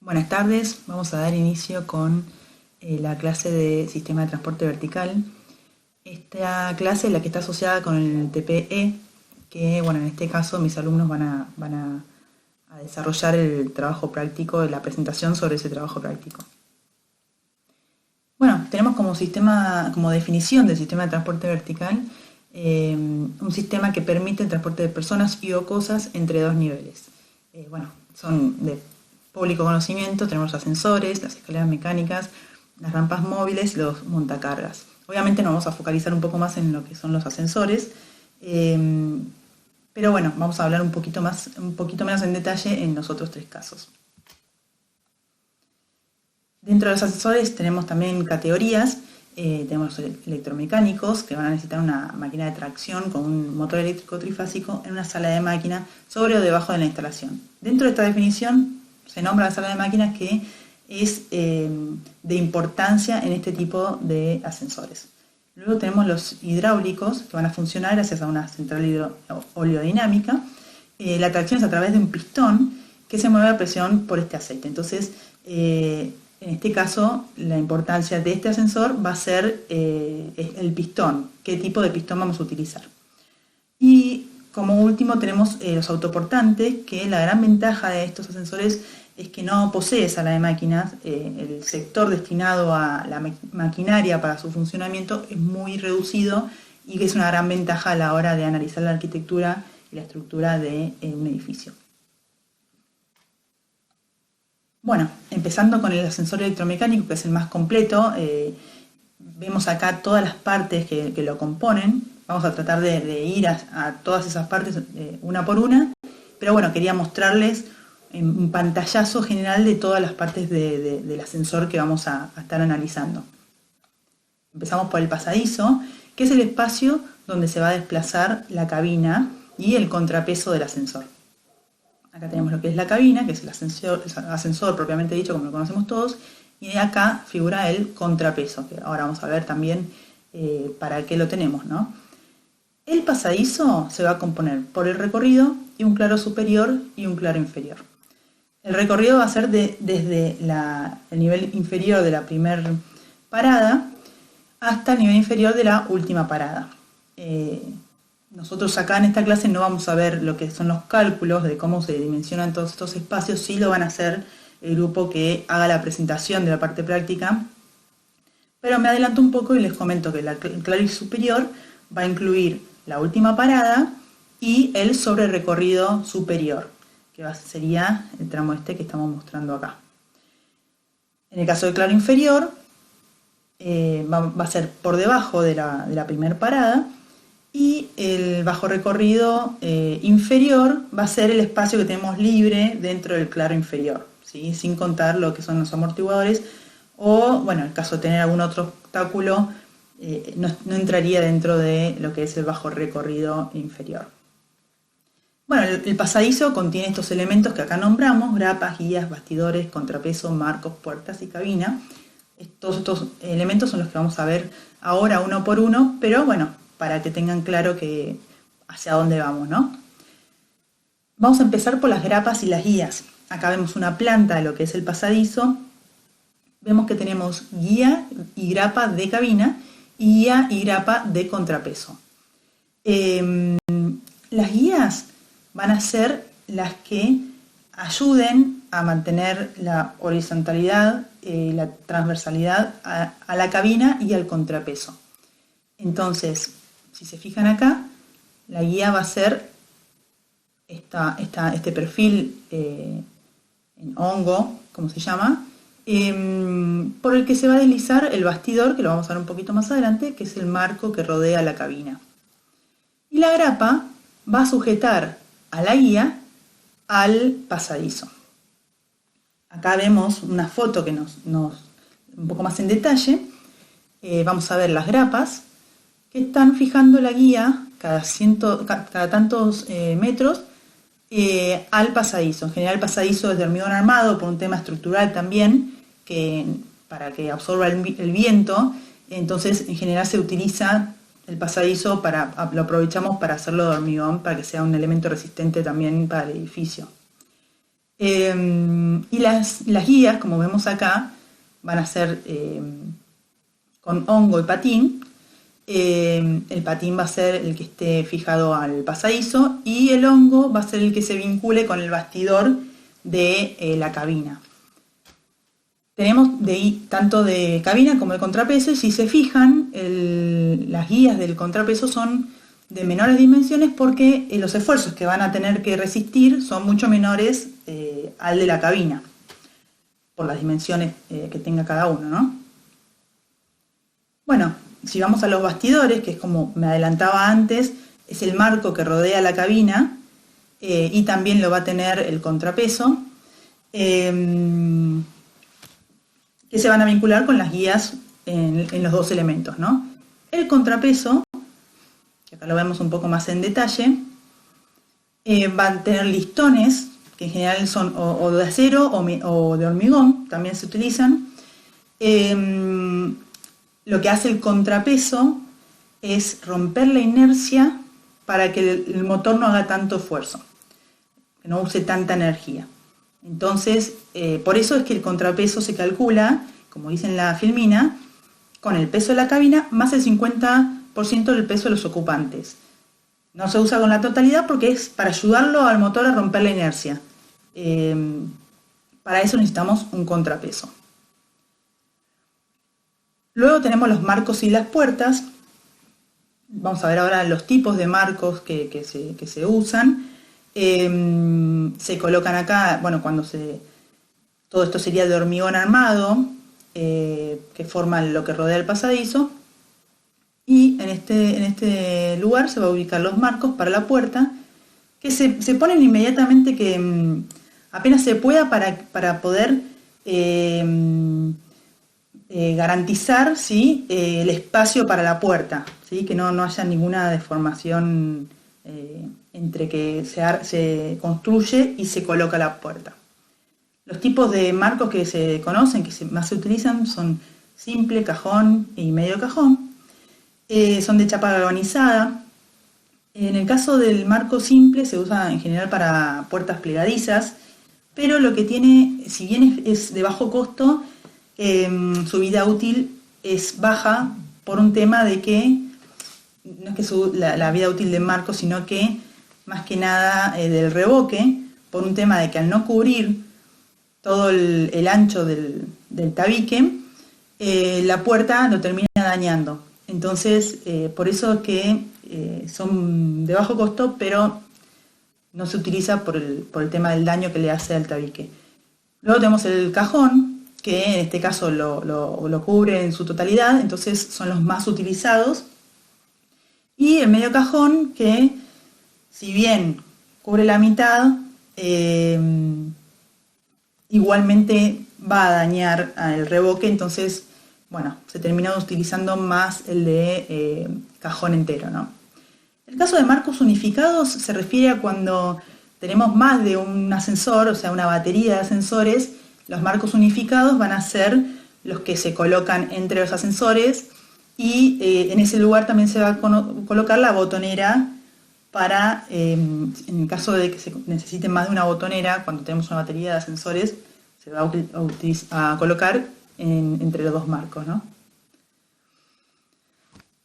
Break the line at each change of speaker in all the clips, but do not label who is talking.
Buenas tardes, vamos a dar inicio con la clase de Sistema de Transporte Vertical. Esta clase es la que está asociada con el TPE, que bueno, en este caso mis alumnos van a desarrollar el trabajo práctico, la presentación sobre ese trabajo práctico. Bueno, tenemos como definición del sistema de transporte vertical un sistema que permite el transporte de personas y o cosas entre dos niveles. Son de público conocimiento, tenemos los ascensores, las escaleras mecánicas, las rampas móviles, los montacargas. Obviamente nos vamos a focalizar un poco más en lo que son los ascensores, pero bueno, vamos a hablar un poquito menos en detalle en los otros tres casos. Dentro de los ascensores tenemos también categorías. Tenemos los electromecánicos, que van a necesitar una máquina de tracción con un motor eléctrico trifásico en una sala de máquina sobre o debajo de la instalación. Dentro de esta definición se nombra la sala de máquinas, que es de importancia en este tipo de ascensores. Luego tenemos los hidráulicos, que van a funcionar gracias a una central oleodinámica. La tracción es a través de un pistón que se mueve a presión por este aceite. Entonces, en este caso, la importancia de este ascensor va a ser el pistón, qué tipo de pistón vamos a utilizar. Y como último tenemos los autoportantes, que la gran ventaja de estos ascensores es que no posee sala de máquinas. El sector destinado a la maquinaria para su funcionamiento es muy reducido y que es una gran ventaja a la hora de analizar la arquitectura y la estructura de un edificio. Bueno, empezando con el ascensor electromecánico, que es el más completo, vemos acá todas las partes que lo componen. Vamos a tratar de ir a todas esas partes una por una, pero bueno, quería mostrarles un pantallazo general de todas las partes del ascensor que vamos a estar analizando. Empezamos por el pasadizo, que es el espacio donde se va a desplazar la cabina y el contrapeso del ascensor. Acá tenemos lo que es la cabina, que es el ascensor propiamente dicho, como lo conocemos todos, y acá figura el contrapeso, que ahora vamos a ver también para qué lo tenemos, ¿no? El pasadizo se va a componer por el recorrido y un claro superior y un claro inferior. El recorrido va a ser desde el nivel inferior de la primera parada hasta el nivel inferior de la última parada. Nosotros acá en esta clase no vamos a ver lo que son los cálculos de cómo se dimensionan todos estos espacios, sí lo van a hacer el grupo que haga la presentación de la parte práctica, pero me adelanto un poco y les comento que el claro superior va a incluir la última parada y el sobrerecorrido superior, que sería el tramo este que estamos mostrando acá. En el caso del claro inferior, va a ser por debajo de la primera parada, y el bajo recorrido inferior va a ser el espacio que tenemos libre dentro del claro inferior, ¿sí? Sin contar lo que son los amortiguadores, o bueno, en el caso de tener algún otro obstáculo, no entraría dentro de lo que es el bajo recorrido inferior. Bueno, el pasadizo contiene estos elementos que acá nombramos: grapas, guías, bastidores, contrapeso, marcos, puertas y cabina. Todos estos elementos son los que vamos a ver ahora uno por uno, pero bueno, para que tengan claro hacia dónde vamos, ¿no? Vamos a empezar por las grapas y las guías. Acá vemos una planta de lo que es el pasadizo. Vemos que tenemos guía y grapa de cabina y guía y grapa de contrapeso. Las guías van a ser las que ayuden a mantener la horizontalidad, la transversalidad a la cabina y al contrapeso. Entonces, si se fijan acá, la guía va a ser este perfil en hongo, como se llama, por el que se va a deslizar el bastidor, que lo vamos a ver un poquito más adelante, que es el marco que rodea la cabina. Y la grapa va a sujetar a la guía al pasadizo. Acá vemos una foto que un poco más en detalle. Vamos a ver las grapas que están fijando la guía cada tantos metros al pasadizo. En general el pasadizo es de hormigón armado por un tema estructural también, para que absorba el viento. Entonces en general se utiliza el pasadizo, lo aprovechamos para hacerlo de hormigón, para que sea un elemento resistente también para el edificio. Y las guías, como vemos acá, van a ser con hongo y patín. El patín va a ser el que esté fijado al pasadizo y el hongo va a ser el que se vincule con el bastidor de la cabina. Tenemos tanto de cabina como de contrapeso, y si se fijan, las guías del contrapeso son de menores dimensiones porque los esfuerzos que van a tener que resistir son mucho menores al de la cabina, por las dimensiones que tenga cada uno, ¿no? Bueno, si vamos a los bastidores, que es como me adelantaba antes, es el marco que rodea la cabina y también lo va a tener el contrapeso, que se van a vincular con las guías en los dos elementos, ¿no? El contrapeso, que acá lo vemos un poco más en detalle, va a tener listones, que en general son o de acero o de hormigón, también se utilizan. Lo que hace el contrapeso es romper la inercia para que el motor no haga tanto esfuerzo, que no use tanta energía. Entonces, por eso es que el contrapeso se calcula, como dice en la filmina, con el peso de la cabina más el 50% del peso de los ocupantes. No se usa con la totalidad porque es para ayudarlo al motor a romper la inercia. Para eso necesitamos un contrapeso. Luego tenemos los marcos y las puertas. Vamos a ver ahora los tipos de marcos que se usan. Se colocan acá, bueno, todo esto sería de hormigón armado, que forma lo que rodea el pasadizo, y en este lugar se va a ubicar los marcos para la puerta, que se ponen inmediatamente que apenas se pueda para poder garantizar, ¿sí?, el espacio para la puerta, ¿sí?, que no haya ninguna deformación entre que se construye y se coloca la puerta. Los tipos de marcos que se conocen, que más se utilizan, son simple, cajón y medio cajón. Son de chapa galvanizada. En el caso del marco simple se usa en general para puertas plegadizas, pero lo que tiene, si bien es de bajo costo, su vida útil es baja por un tema de que, no es que la vida útil del marco, sino que más que nada del revoque, por un tema de que al no cubrir todo el ancho del tabique, la puerta lo termina dañando. Entonces, por eso es que son de bajo costo, pero no se utiliza por el tema del daño que le hace al tabique. Luego tenemos el cajón, que en este caso lo cubre en su totalidad, entonces son los más utilizados. Y el medio cajón, que si bien cubre la mitad, igualmente va a dañar el revoque, entonces, bueno, se termina utilizando más el de cajón entero, ¿no? El caso de marcos unificados se refiere a cuando tenemos más de un ascensor, o sea, una batería de ascensores. Los marcos unificados van a ser los que se colocan entre los ascensores y en ese lugar también se va a colocar la botonera para, en el caso de que se necesite más de una botonera, cuando tenemos una batería de ascensores, se va a colocar entre los dos marcos, ¿no?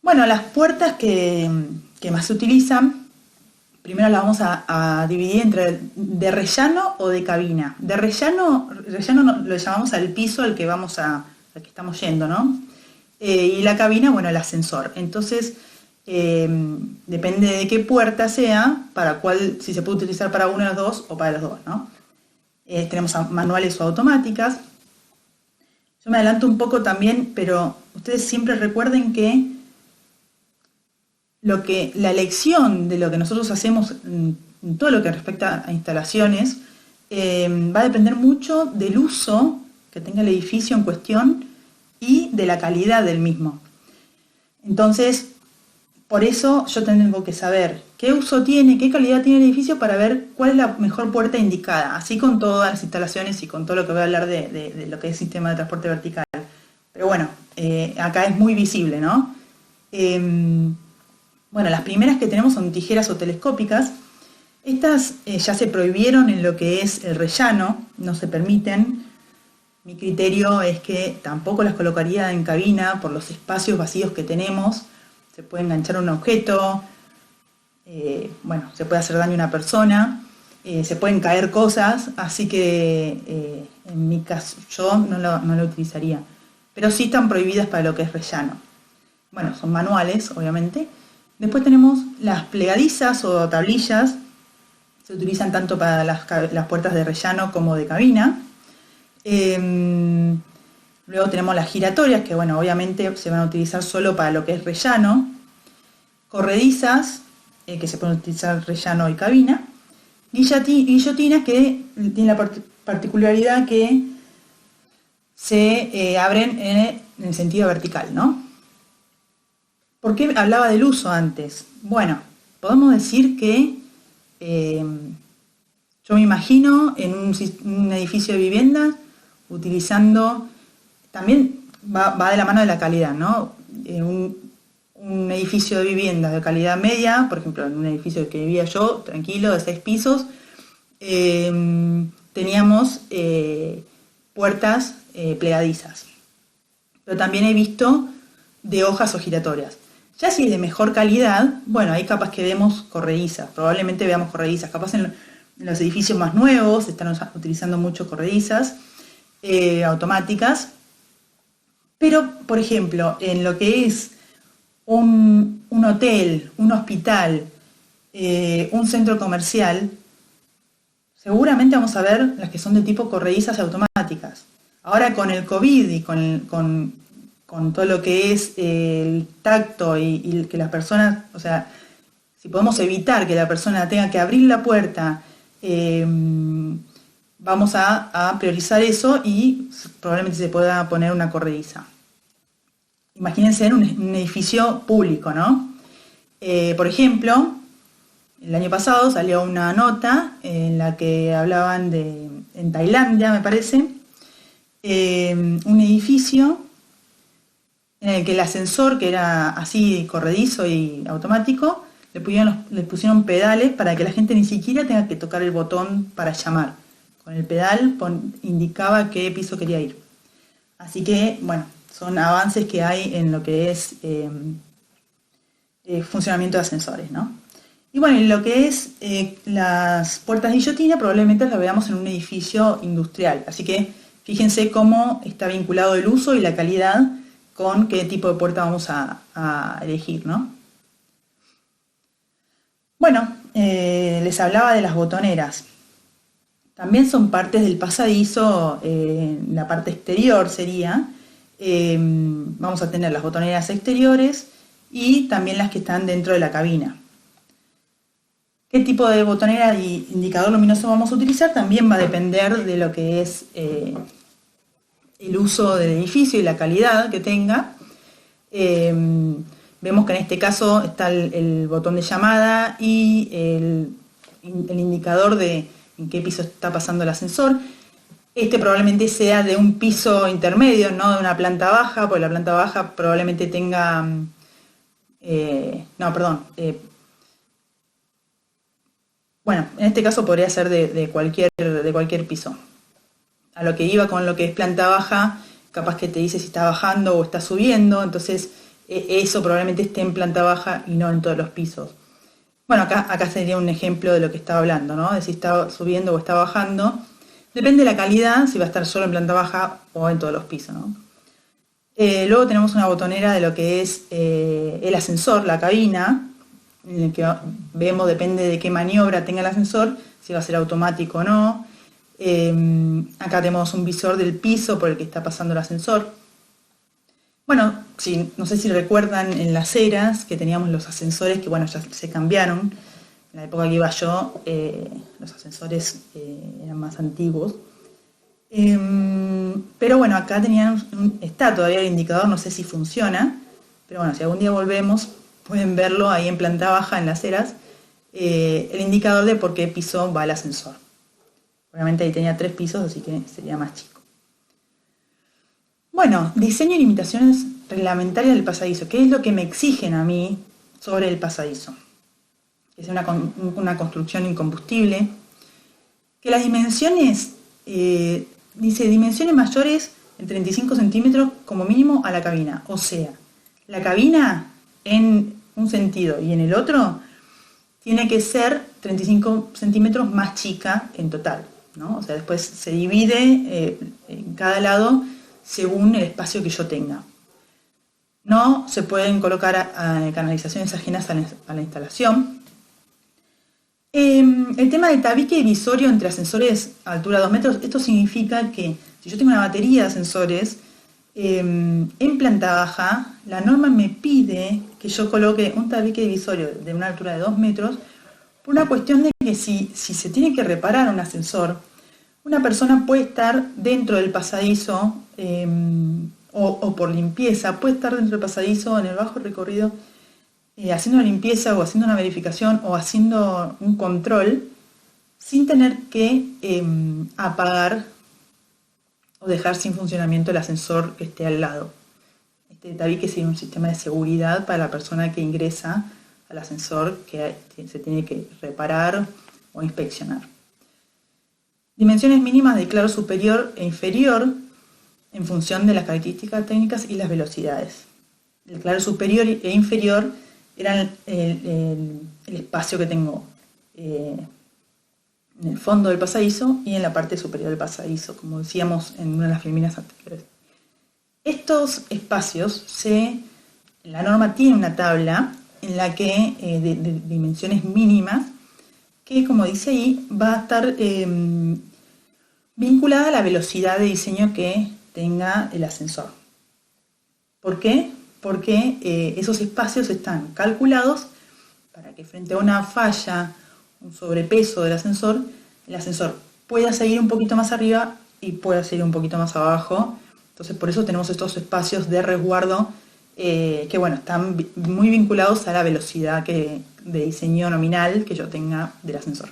Bueno, las puertas que más se utilizan, primero las vamos a dividir entre de rellano o de cabina. De rellano lo llamamos al piso al que estamos yendo, ¿no? Y la cabina, bueno, el ascensor. Entonces, depende de qué puerta sea, si se puede utilizar para uno de los dos o para los dos, ¿no? Tenemos manuales o automáticas. Yo me adelanto un poco también, pero ustedes siempre recuerden que la elección de lo que nosotros hacemos en todo lo que respecta a instalaciones va a depender mucho del uso que tenga el edificio en cuestión y de la calidad del mismo. Entonces, por eso yo tengo que saber qué uso tiene, qué calidad tiene el edificio para ver cuál es la mejor puerta indicada, así con todas las instalaciones y con todo lo que voy a hablar de lo que es sistema de transporte vertical. Pero bueno, acá es muy visible, ¿no? Bueno, las primeras que tenemos son tijeras o telescópicas. Estas ya se prohibieron en lo que es el rellano, no se permiten. Mi criterio es que tampoco las colocaría en cabina por los espacios vacíos que tenemos. Se puede enganchar un objeto, bueno, se puede hacer daño a una persona, se pueden caer cosas, así que en mi caso yo no lo utilizaría. Pero sí están prohibidas para lo que es rellano. Bueno, son manuales, obviamente. Después tenemos las plegadizas o tablillas. Se utilizan tanto para las puertas de rellano como de cabina. Luego tenemos las giratorias, que bueno, obviamente se van a utilizar solo para lo que es rellano. Corredizas, que se pueden utilizar rellano y cabina. Guillotinas, que tienen la particularidad que se abren en el sentido vertical, ¿no? ¿Por qué hablaba del uso antes? Bueno, podemos decir que yo me imagino en un edificio de vivienda utilizando, también va de la mano de la calidad, ¿no? Un edificio de vivienda de calidad media, por ejemplo, en un edificio que vivía yo, tranquilo, de 6 pisos, teníamos puertas plegadizas. Pero también he visto de hojas o giratorias. Ya si es de mejor calidad, bueno, ahí capaz que vemos corredizas, probablemente veamos corredizas. Capaz en los edificios más nuevos están utilizando mucho corredizas automáticas. Pero, por ejemplo, en lo que es un hotel, un hospital, un centro comercial, seguramente vamos a ver las que son de tipo corredizas automáticas. Ahora con el COVID y con todo lo que es el tacto y que las personas, o sea, si podemos evitar que la persona tenga que abrir la puerta, vamos a priorizar eso y probablemente se pueda poner una corrediza. Imagínense en un edificio público, ¿no? Por ejemplo, el año pasado salió una nota en la que hablaban en Tailandia, me parece, un edificio en el que el ascensor, que era así corredizo y automático, le pusieron pedales para que la gente ni siquiera tenga que tocar el botón para llamar. Con el pedal indicaba qué piso quería ir. Así que, bueno, son avances que hay en lo que es funcionamiento de ascensores, ¿no? Y bueno, en lo que es las puertas de guillotina, probablemente las veamos en un edificio industrial. Así que fíjense cómo está vinculado el uso y la calidad con qué tipo de puerta vamos a elegir, ¿no? Bueno, les hablaba de las botoneras. También son partes del pasadizo, la parte exterior sería. Vamos a tener las botoneras exteriores y también las que están dentro de la cabina. ¿Qué tipo de botonera y indicador luminoso vamos a utilizar? También va a depender de lo que es el uso del edificio y la calidad que tenga. Vemos que en este caso está el botón de llamada y el indicador de en qué piso está pasando el ascensor. Este probablemente sea de un piso intermedio, no de una planta baja, porque la planta baja probablemente tenga... bueno, en este caso podría ser de cualquier piso. A lo que iba con lo que es planta baja, capaz que te dice si está bajando o está subiendo, entonces eso probablemente esté en planta baja y no en todos los pisos. Bueno, acá sería un ejemplo de lo que estaba hablando, ¿no? De si está subiendo o está bajando. Depende de la calidad, si va a estar solo en planta baja o en todos los pisos, ¿no? Luego tenemos una botonera de lo que es el ascensor, la cabina, en el que vemos, depende de qué maniobra tenga el ascensor, si va a ser automático o no. Acá tenemos un visor del piso por el que está pasando el ascensor. Bueno, sí, no sé si recuerdan en Las Heras que teníamos los ascensores que, bueno, ya se cambiaron. En la época que iba yo, los ascensores eran más antiguos. Pero bueno, acá está todavía el indicador, no sé si funciona, pero bueno, si algún día volvemos, pueden verlo ahí en planta baja, en Las Heras, el indicador de por qué piso va el ascensor. Obviamente ahí tenía 3 pisos, así que sería más chico. Bueno, diseño y limitaciones reglamentarias del pasadizo. ¿Qué es lo que me exigen a mí sobre el pasadizo? que sea una construcción incombustible, que las dimensiones, dice dimensiones mayores en 35 centímetros como mínimo a la cabina. O sea, la cabina en un sentido y en el otro tiene que ser 35 centímetros más chica en total, ¿no? O sea, después se divide en cada lado según el espacio que yo tenga. No se pueden colocar canalizaciones ajenas a la instalación. El tema de tabique divisorio entre ascensores a altura de 2 metros, esto significa que si yo tengo una batería de ascensores en planta baja, la norma me pide que yo coloque un tabique divisorio de una altura de 2 metros por una cuestión de que si se tiene que reparar un ascensor, una persona puede estar dentro del pasadizo o por limpieza, puede estar dentro del pasadizo en el bajo recorrido haciendo una limpieza o haciendo una verificación o haciendo un control sin tener que apagar o dejar sin funcionamiento el ascensor que esté al lado. Este tabique sería un sistema de seguridad para la persona que ingresa al ascensor que se tiene que reparar o inspeccionar. Dimensiones mínimas de claro superior e inferior en función de las características técnicas y las velocidades. El claro superior e inferior eran el espacio que tengo en el fondo del pasadizo y en la parte superior del pasadizo, como decíamos en una de las filminas anteriores. Estos espacios, la norma tiene una tabla en la que de dimensiones mínimas, que como dice ahí, va a estar vinculada a la velocidad de diseño que tenga el ascensor. ¿Por qué? Porque esos espacios están calculados para que frente a una falla, un sobrepeso del ascensor, el ascensor pueda seguir un poquito más arriba y pueda seguir un poquito más abajo. Entonces por eso tenemos estos espacios de resguardo que bueno, están muy vinculados a la velocidad de diseño nominal que yo tenga del ascensor.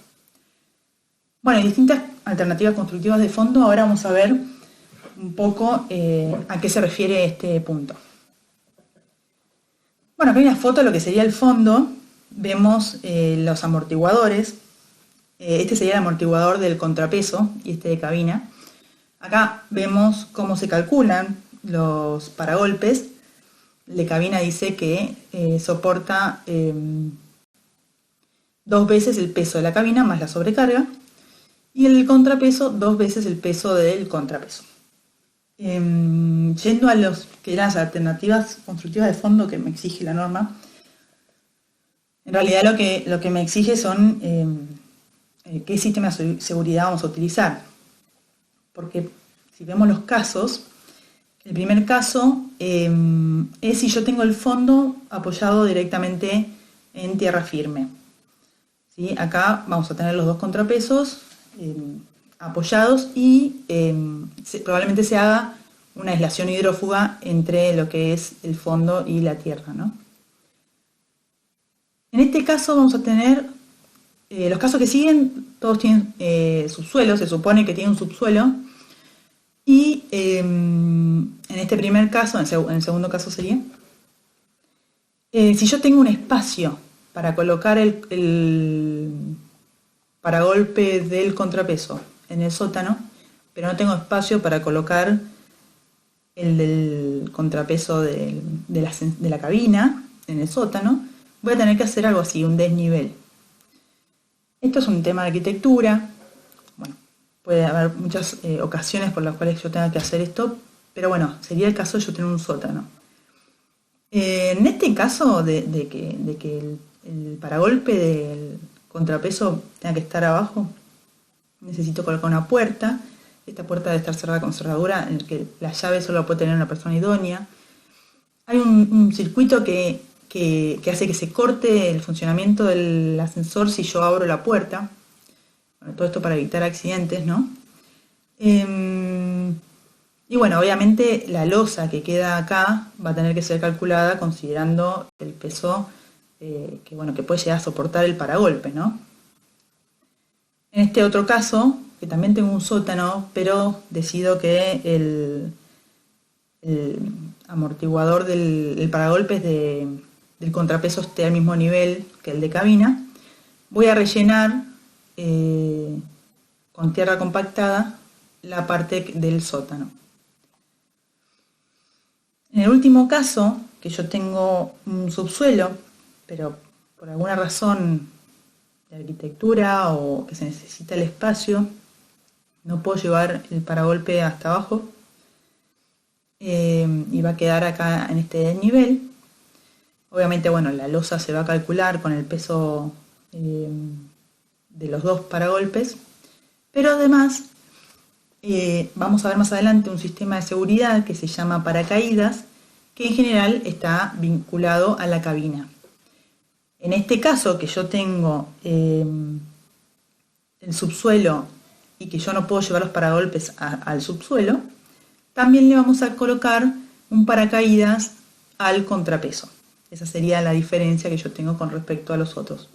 Bueno, hay distintas alternativas constructivas de fondo. Ahora vamos a ver un poco a qué se refiere este punto. Bueno, acá hay una foto de lo que sería el fondo. Vemos los amortiguadores. Este sería el amortiguador del contrapeso y este de cabina. Acá vemos cómo se calculan los paragolpes. El de cabina dice que soporta 2 veces el peso de la cabina más la sobrecarga. Y el contrapeso 2 veces el peso del contrapeso. Yendo a los que eran las alternativas constructivas de fondo que me exige la norma, en realidad lo que me exige son qué sistema de seguridad vamos a utilizar. Porque si vemos los casos, el primer caso es si yo tengo el fondo apoyado directamente en tierra firme. ¿Sí? Acá vamos a tener los 2 contrapesos apoyados y probablemente se haga una aislación hidrófuga entre lo que es el fondo y la tierra, ¿no? En este caso vamos a tener, los casos que siguen, todos tienen subsuelo, se supone que tiene un subsuelo, y en este primer caso, en el segundo caso sería, si yo tengo un espacio para colocar el paragolpe del contrapeso en el sótano, pero no tengo espacio para colocar el del contrapeso de la cabina en el sótano, voy a tener que hacer algo así, un desnivel. Esto es un tema de arquitectura. Bueno, puede haber muchas ocasiones por las cuales yo tenga que hacer esto, pero bueno, sería el caso de yo tener un sótano. En este caso de que el paragolpe del contrapeso tenga que estar abajo, necesito colocar una puerta. Esta puerta debe estar cerrada con cerradura, en el que la llave solo la puede tener una persona idónea. Hay un circuito que hace que se corte el funcionamiento del ascensor si yo abro la puerta. Bueno, todo esto para evitar accidentes, ¿no? Y bueno, obviamente la losa que queda acá va a tener que ser calculada considerando el peso que puede llegar a soportar el paragolpe, ¿no? En este otro caso, que también tengo un sótano, pero decido que el amortiguador del paragolpes del contrapeso esté al mismo nivel que el de cabina, voy a rellenar con tierra compactada la parte del sótano. En el último caso, que yo tengo un subsuelo, pero por alguna razón de arquitectura o que se necesita el espacio, no puedo llevar el paragolpe hasta abajo y va a quedar acá en este desnivel. Obviamente, bueno, la losa se va a calcular con el peso de los dos paragolpes, pero además vamos a ver más adelante un sistema de seguridad que se llama paracaídas, que en general está vinculado a la cabina. En este caso, que yo tengo el subsuelo y que yo no puedo llevar los paragolpes al subsuelo, también le vamos a colocar un paracaídas al contrapeso. Esa sería la diferencia que yo tengo con respecto a los otros.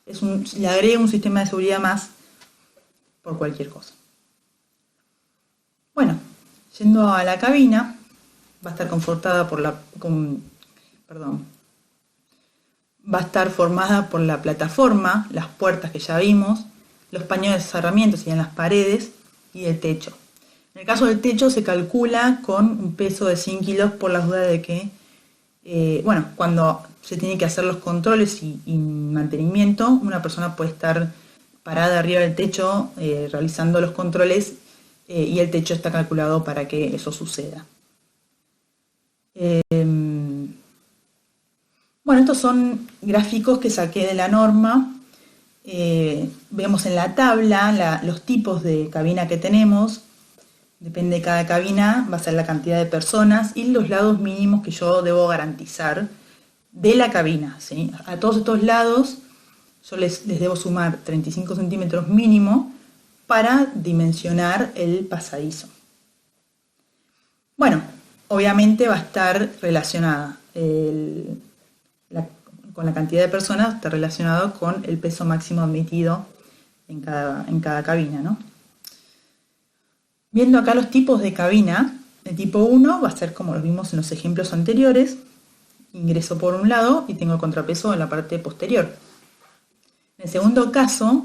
Le agrego un sistema de seguridad más por cualquier cosa. Bueno, yendo a la cabina, va a estar confortada por va a estar formada por la plataforma, las puertas que ya vimos, los paños de cerramiento serían las paredes y el techo. En el caso del techo se calcula con un peso de 100 kilos por las dudas de que, cuando se tienen que hacer los controles y mantenimiento, una persona puede estar parada arriba del techo realizando los controles y el techo está calculado para que eso suceda. Bueno, estos son gráficos que saqué de la norma. Vemos en la tabla los tipos de cabina que tenemos. Depende de cada cabina, va a ser la cantidad de personas y los lados mínimos que yo debo garantizar de la cabina, ¿sí? A todos estos lados yo les debo sumar 35 centímetros mínimo para dimensionar el pasadizo. Bueno, obviamente va a estar relacionada con la cantidad de personas, está relacionado con el peso máximo admitido en cada cabina, ¿no? Viendo acá los tipos de cabina, el tipo 1 va a ser como lo vimos en los ejemplos anteriores. Ingreso por un lado y tengo el contrapeso en la parte posterior. En el segundo caso,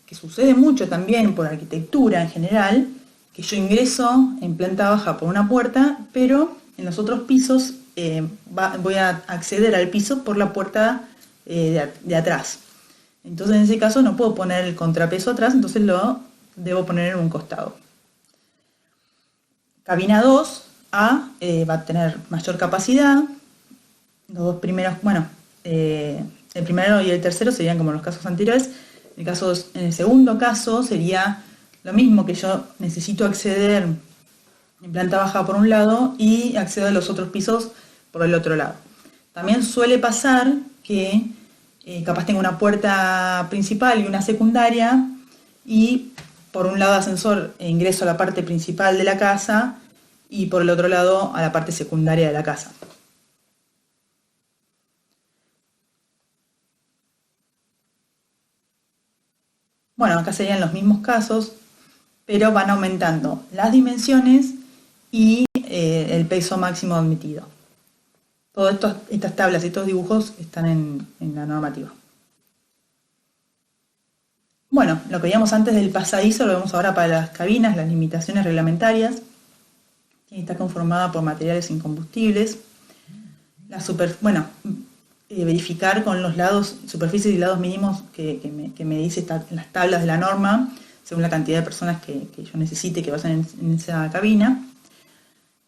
que sucede mucho también por arquitectura en general, que yo ingreso en planta baja por una puerta, pero en los otros pisos voy a acceder al piso por la puerta de atrás. Entonces en ese caso no puedo poner el contrapeso atrás, entonces lo debo poner en un costado. Cabina 2A va a tener mayor capacidad. Los dos primeros, el primero y el tercero serían como los casos anteriores. En el segundo caso sería lo mismo, que yo necesito acceder en planta baja por un lado y accedo a los otros pisos por el otro lado. También suele pasar que capaz tengo una puerta principal y una secundaria y por un lado ascensor ingreso a la parte principal de la casa y por el otro lado a la parte secundaria de la casa. Bueno, acá serían los mismos casos, pero van aumentando las dimensiones y el peso máximo admitido. Todas estas tablas y estos dibujos están en la normativa. Bueno, lo que veíamos antes del pasadizo lo vemos ahora para las cabinas, las limitaciones reglamentarias. Está conformada por materiales incombustibles. Verificar con los lados, superficies y lados mínimos que me dice las tablas de la norma, según la cantidad de personas que yo necesite que vayan en esa cabina.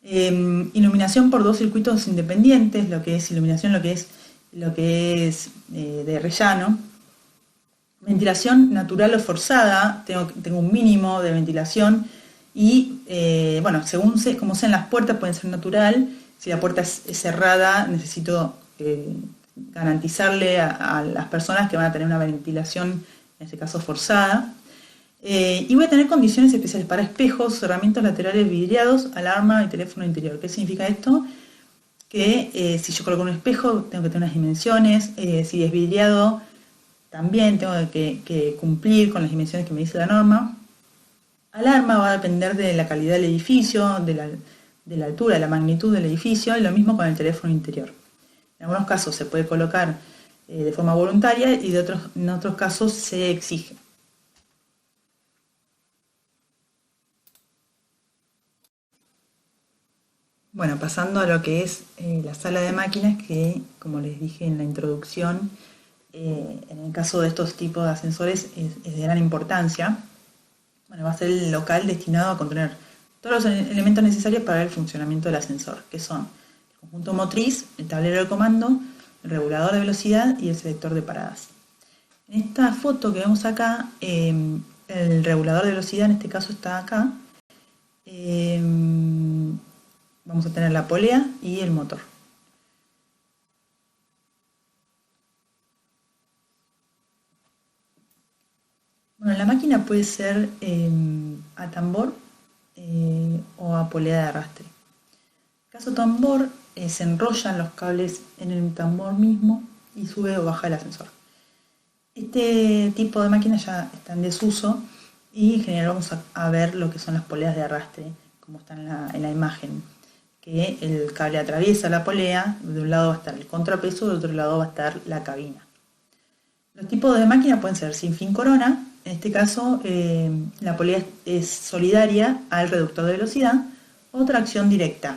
Iluminación por dos circuitos independientes, lo que es iluminación, lo que es de rellano. Ventilación natural o forzada, tengo un mínimo de ventilación y según como sean las puertas pueden ser natural. Si la puerta es cerrada necesito garantizarle a las personas que van a tener una ventilación, en este caso forzada. Y voy a tener condiciones especiales para espejos, cerramientos laterales vidriados, alarma y teléfono interior. ¿Qué significa esto? Que si yo coloco un espejo tengo que tener unas dimensiones, si es vidriado también tengo que cumplir con las dimensiones que me dice la norma. Alarma va a depender de la calidad del edificio, de la altura, de la magnitud del edificio, y lo mismo con el teléfono interior. En algunos casos se puede colocar de forma voluntaria y en otros casos se exige. Bueno, pasando a lo que es la sala de máquinas, que como les dije en la introducción, en el caso de estos tipos de ascensores es de gran importancia. Bueno, va a ser el local destinado a contener todos los elementos necesarios para el funcionamiento del ascensor, que son el conjunto motriz, el tablero de comando, el regulador de velocidad y el selector de paradas. En esta foto que vemos acá, el regulador de velocidad en este caso está acá. Vamos a tener la polea y el motor. Bueno, la máquina puede ser a tambor o a polea de arrastre. En el caso tambor, se enrollan los cables en el tambor mismo y sube o baja el ascensor. Este tipo de máquinas ya está en desuso y en general vamos a ver lo que son las poleas de arrastre, como está en la imagen, que el cable atraviesa la polea, de un lado va a estar el contrapeso, del otro lado va a estar la cabina. Los tipos de máquinas pueden ser sin fin corona. En este caso, la polea es solidaria al reductor de velocidad, o tracción directa,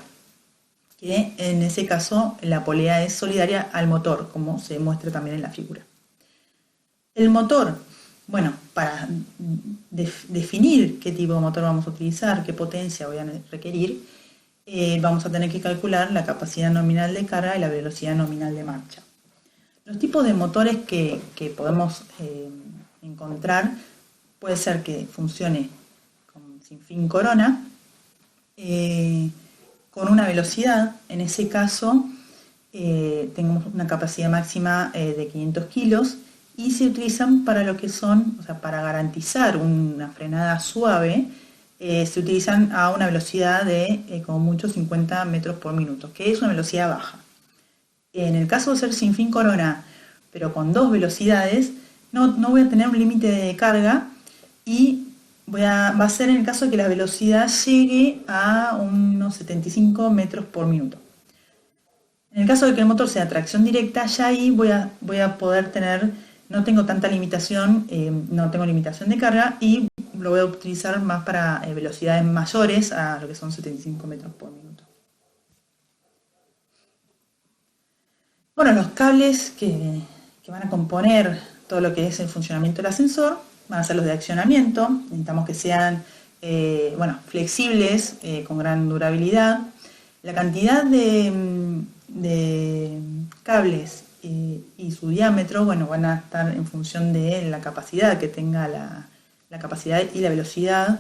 que en ese caso la polea es solidaria al motor, como se muestra también en la figura. El motor, bueno, para definir qué tipo de motor vamos a utilizar, qué potencia voy a requerir, vamos a tener que calcular la capacidad nominal de carga y la velocidad nominal de marcha. Los tipos de motores que podemos encontrar puede ser que funcione sin fin corona, con una velocidad. En ese caso tenemos una capacidad máxima de 500 kilos y se utilizan para lo que son, o sea, para garantizar una frenada suave, se utilizan a una velocidad de como mucho 50 metros por minuto, que es una velocidad baja. En el caso de ser sin fin corona, pero con dos velocidades, no voy a tener un límite de carga y va a ser en el caso de que la velocidad llegue a unos 75 metros por minuto. En el caso de que el motor sea tracción directa, ya ahí voy a poder tener, no tengo tanta limitación, no tengo limitación de carga y lo voy a utilizar más para velocidades mayores a lo que son 75 metros por minuto. Bueno, los cables que van a componer todo lo que es el funcionamiento del ascensor van a ser los de accionamiento. Necesitamos que sean flexibles, con gran durabilidad. La cantidad de cables y su diámetro, bueno, van a estar en función de la capacidad que tenga la capacidad y la velocidad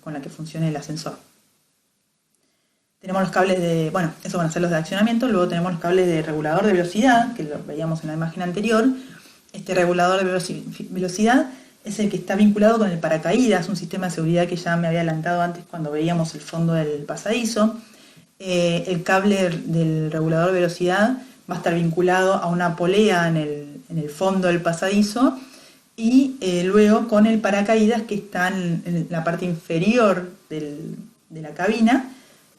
con la que funcione el ascensor. Tenemos los cables esos van a ser los de accionamiento. Luego tenemos los cables de regulador de velocidad, que lo veíamos en la imagen anterior. Este regulador de velocidad es el que está vinculado con el paracaídas, un sistema de seguridad que ya me había adelantado antes cuando veíamos el fondo del pasadizo. El cable del regulador de velocidad va a estar vinculado a una polea en el fondo del pasadizo y luego con el paracaídas que está en la parte inferior de la cabina,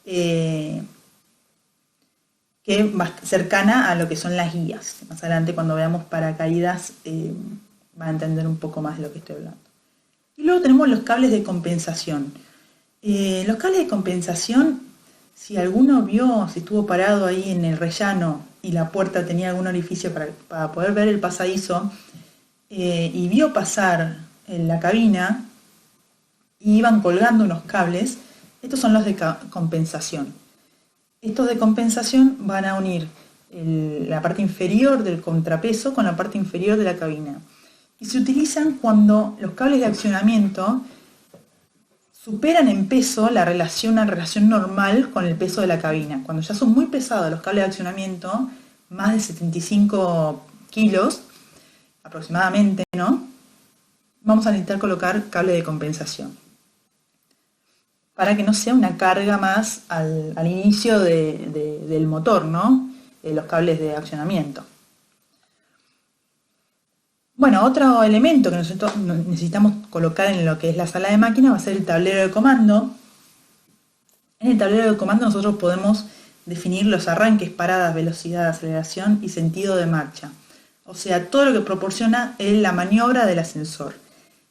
que va cercana a lo que son las guías. Más adelante, cuando veamos paracaídas, van a entender un poco más de lo que estoy hablando. Y luego tenemos los cables de compensación. Los cables de compensación, si alguno vio, si estuvo parado ahí en el rellano y la puerta tenía algún orificio para poder ver el pasadizo, y vio pasar en la cabina y iban colgando unos cables, estos son los de compensación. Estos de compensación van a unir la parte inferior del contrapeso con la parte inferior de la cabina. Y se utilizan cuando los cables de accionamiento superan en peso una relación normal con el peso de la cabina. Cuando ya son muy pesados los cables de accionamiento, más de 75 kilos aproximadamente, ¿no? Vamos a necesitar colocar cable de compensación, para que no sea una carga más al inicio del motor, ¿no? Los cables de accionamiento. Bueno, otro elemento que nosotros necesitamos colocar en lo que es la sala de máquinas va a ser el tablero de comando. En el tablero de comando nosotros podemos definir los arranques, paradas, velocidad, aceleración y sentido de marcha. o sea, todo lo que proporciona la maniobra del ascensor.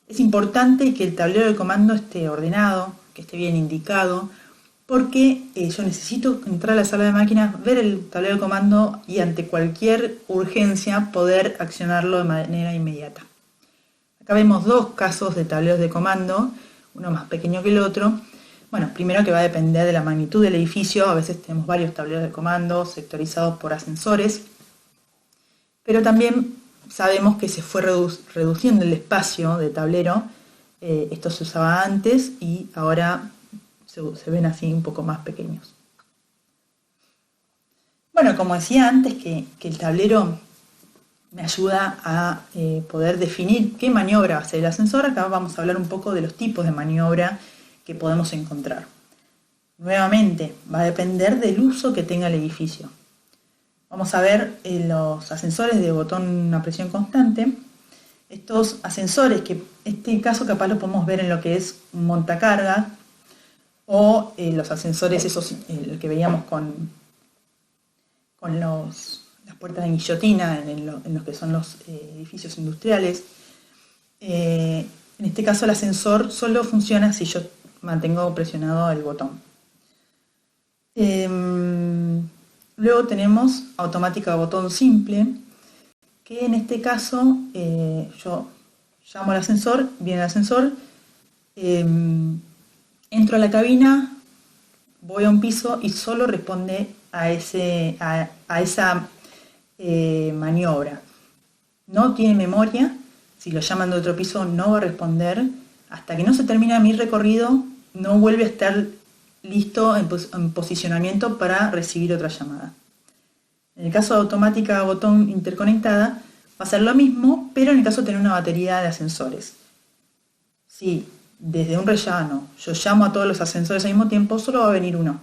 Es importante que el tablero de comando esté ordenado, que esté bien indicado, porque yo necesito entrar a la sala de máquinas, ver el tablero de comando y ante cualquier urgencia poder accionarlo de manera inmediata. Acá vemos dos casos de tableros de comando, uno más pequeño que el otro. Bueno, primero que va a depender de la magnitud del edificio, a veces tenemos varios tableros de comando sectorizados por ascensores, pero también sabemos que se fue reduciendo el espacio de tablero, esto se usaba antes y ahora se ven así un poco más pequeños. Bueno, como decía antes que el tablero me ayuda a poder definir qué maniobra va a hacer el ascensor, acá vamos a hablar un poco de los tipos de maniobra que podemos encontrar. Nuevamente, va a depender del uso que tenga el edificio. Vamos a ver los ascensores de botón a presión constante. Estos ascensores, que en este caso capaz lo podemos ver en lo que es un montacarga, o los ascensores esos que veíamos con las puertas de guillotina en los que son los edificios industriales. En este caso el ascensor solo funciona si yo mantengo presionado el botón. Luego tenemos automática a botón simple, que en este caso yo llamo al ascensor, viene el ascensor, entro a la cabina, voy a un piso y solo responde a esa maniobra. No tiene memoria, si lo llaman de otro piso no va a responder, hasta que no se termina mi recorrido no vuelve a estar listo en posicionamiento para recibir otra llamada. En el caso de automática a botón interconectada va a ser lo mismo, pero en el caso de tener una batería de ascensores. Si desde un rellano yo llamo a todos los ascensores al mismo tiempo, solo va a venir uno.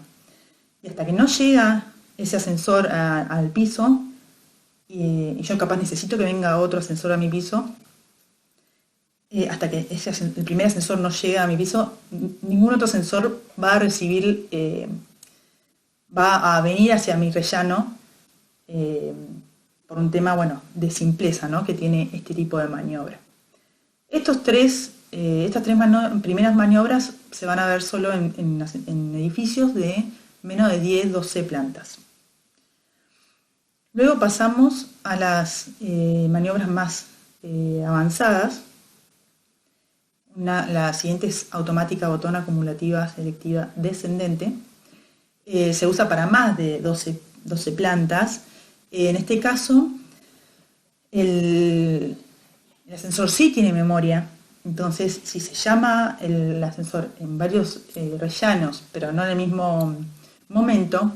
Y hasta que no llega ese ascensor al piso, y yo capaz necesito que venga otro ascensor a mi piso, hasta que el primer ascensor no llega a mi piso, ningún otro ascensor va a recibir, va a venir hacia mi rellano, por un tema, bueno, de simpleza, ¿no?, que tiene este tipo de maniobra. Estas tres primeras maniobras se van a ver solo en edificios de menos de 10-12 plantas. Luego pasamos a las maniobras más avanzadas. La siguiente es automática botón acumulativa selectiva descendente. Se usa para más de 12 plantas. En este caso, el ascensor sí tiene memoria. Entonces, si se llama el ascensor en varios rellanos, pero no en el mismo momento,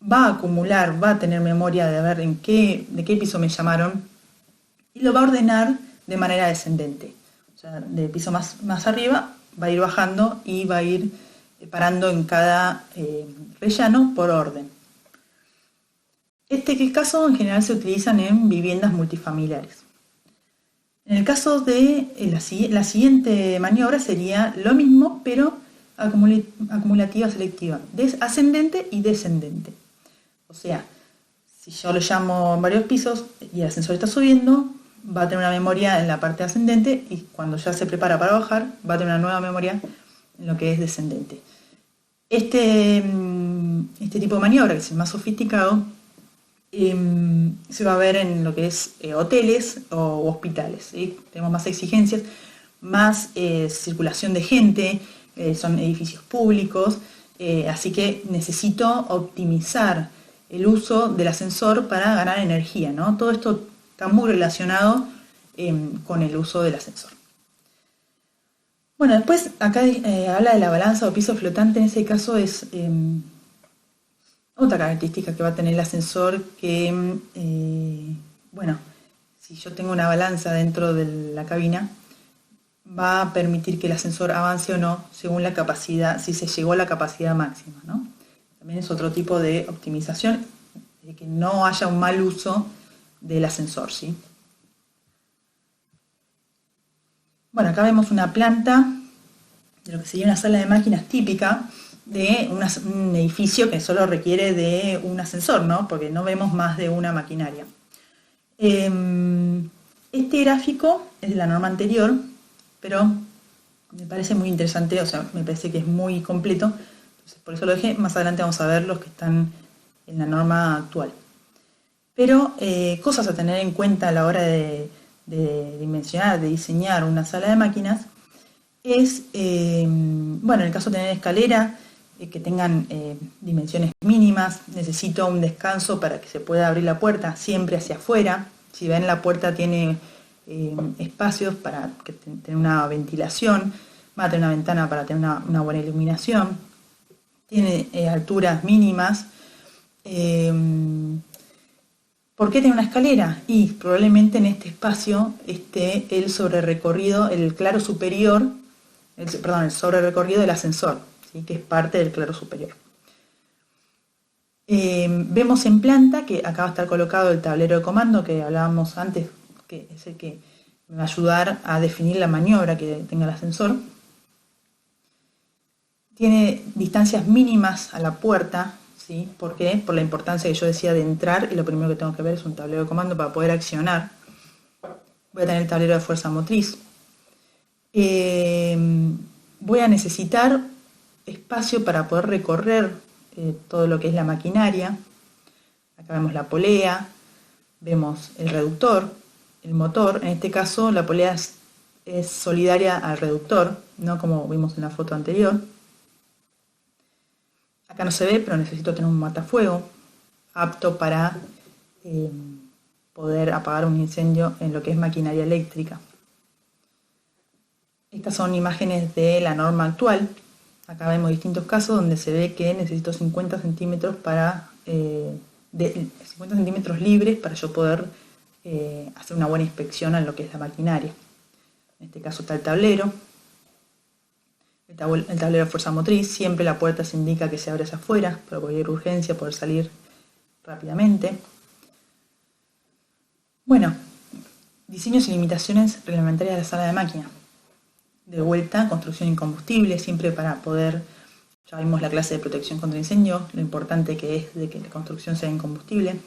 va a acumular, va a tener memoria de ver de qué piso me llamaron y lo va a ordenar de manera descendente. O sea, de piso más arriba va a ir bajando y va a ir parando en cada rellano por orden. Este caso en general se utilizan en viviendas multifamiliares. En el caso de la siguiente maniobra sería lo mismo, pero acumulativa selectiva, ascendente y descendente. O sea, si yo lo llamo en varios pisos y el ascensor está subiendo, va a tener una memoria en la parte ascendente y cuando ya se prepara para bajar, va a tener una nueva memoria en lo que es descendente. Este tipo de maniobra, que es el más sofisticado, se va a ver en lo que es hoteles o hospitales, ¿sí? Tenemos más exigencias, más circulación de gente, son edificios públicos, así que necesito optimizar el uso del ascensor para ganar energía, ¿no? Todo esto está muy relacionado con el uso del ascensor. Bueno, después acá habla de la balanza o piso flotante. En ese caso es otra característica que va a tener el ascensor, que, bueno, si yo tengo una balanza dentro de la cabina, va a permitir que el ascensor avance o no según la capacidad, si se llegó a la capacidad máxima, ¿no? También es otro tipo de optimización, de que no haya un mal uso del ascensor, ¿sí? Bueno, acá vemos una planta de lo que sería una sala de máquinas típica de un edificio que solo requiere de un ascensor, ¿no? Porque no vemos más de una maquinaria. Este gráfico es de la norma anterior, pero me parece muy interesante, o sea, me parece que es muy completo, entonces por eso lo dejé. Más adelante vamos a ver los que están en la norma actual. Pero cosas a tener en cuenta a la hora de dimensionar, de diseñar una sala de máquinas, es, bueno, en el caso de tener escalera, que tengan dimensiones mínimas. Necesito un descanso para que se pueda abrir la puerta siempre hacia afuera. Si ven, la puerta tiene espacios para tener una ventilación, va a tener una ventana para tener una buena iluminación, tiene alturas mínimas. ¿Por qué tiene una escalera? Y probablemente en este espacio esté el sobrerecorrido, el claro superior, el sobrerecorrido del ascensor, ¿sí? Que es parte del claro superior. Vemos en planta que acá va a estar colocado el tablero de comando que hablábamos antes, que es el que me va a ayudar a definir la maniobra que tenga el ascensor. Tiene distancias mínimas a la puerta, ¿sí? ¿Por qué? Por la importancia que yo decía de entrar, y lo primero que tengo que ver es un tablero de comando para poder accionar. Voy a tener el tablero de fuerza motriz. Voy a necesitar espacio para poder recorrer todo lo que es la maquinaria. Acá vemos la polea, vemos el reductor, el motor. En este caso la polea es solidaria al reductor, no como vimos en la foto anterior. Acá no se ve, pero necesito tener un matafuego apto para poder apagar un incendio en lo que es maquinaria eléctrica. Estas son imágenes de la norma actual. Acá vemos distintos casos donde se ve que necesito 50 centímetros 50 centímetros libres para yo poder hacer una buena inspección en lo que es la maquinaria. En este caso está el tablero. El tablero de fuerza motriz, siempre la puerta se indica que se abre hacia afuera, para cualquier urgencia, poder salir rápidamente. Bueno, diseños y limitaciones reglamentarias de la sala de máquina. De vuelta, construcción incombustible, siempre para poder, ya vimos la clase de protección contra incendio, lo importante que es de que la construcción sea incombustible,